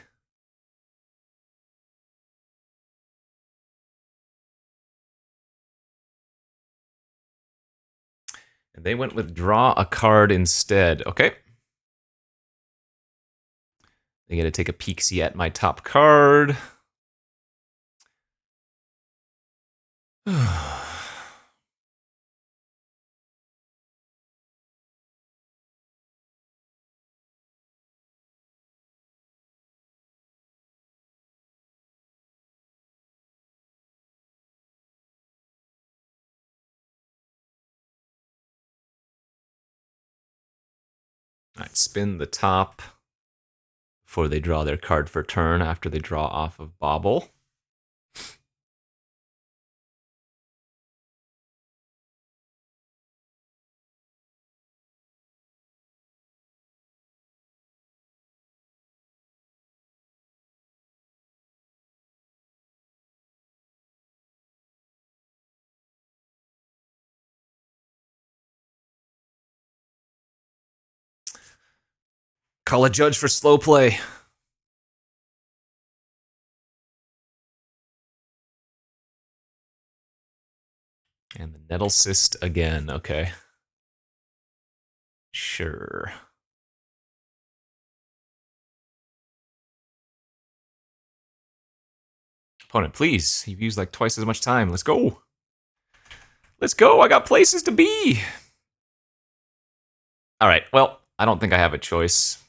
And they went with draw a card instead. Okay. They get to take a peek-see at my top card. Alright, spin the top before they draw their card for turn after they draw off of Bobble. Call a judge for slow play. And the Nettle Cyst again. Okay. Sure. Opponent, please. You've used like twice as much time. Let's go. Let's go. I got places to be. All right. Well, I don't think I have a choice.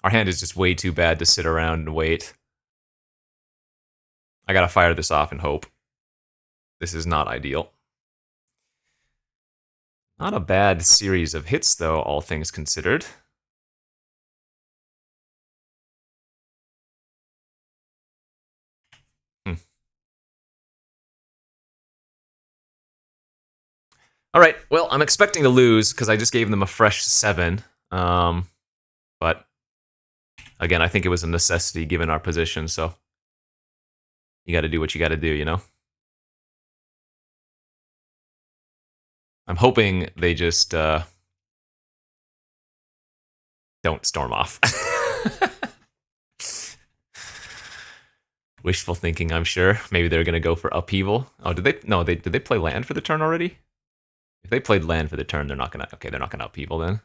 Our hand is just way too bad to sit around and wait. I gotta fire this off and hope. This is not ideal. Not a bad series of hits, though, all things considered. All right, well, I'm expecting to lose because I just gave them a fresh 7. But again, I think it was a necessity given our position, so you got to do what you got to do, you know? I'm hoping they just don't storm off. Wishful thinking, I'm sure. Maybe they're gonna go for upheaval. Oh, did they? No, did they play land for the turn already? If they played land for the turn, they're not gonna. Okay, they're not gonna upheaval then.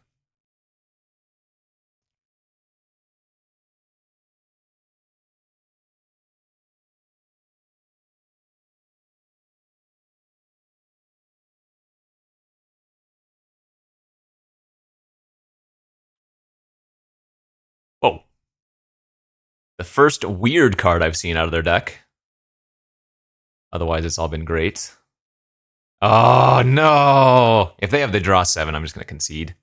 Whoa. The first weird card I've seen out of their deck. Otherwise, it's all been great. Oh, no! If they have the draw 7, I'm just going to concede.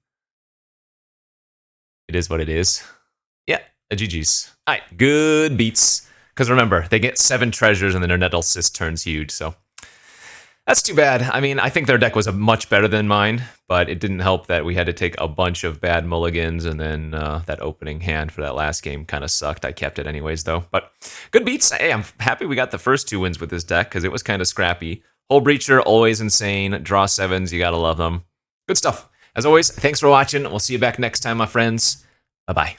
It is what it is. Yeah, a GG's. All right, good beats. Because remember, they get 7 treasures and then their Nettle Cyst turns huge, so that's too bad. I mean, I think their deck was much better than mine, but it didn't help that we had to take a bunch of bad mulligans, and then that opening hand for that last game kind of sucked. I kept it anyways, though. But good beats. Hey, I'm happy we got the first 2 wins with this deck, because it was kind of scrappy. Hull Breacher, always insane. Draw 7s, you gotta love them. Good stuff. As always, thanks for watching. We'll see you back next time, my friends. Bye-bye.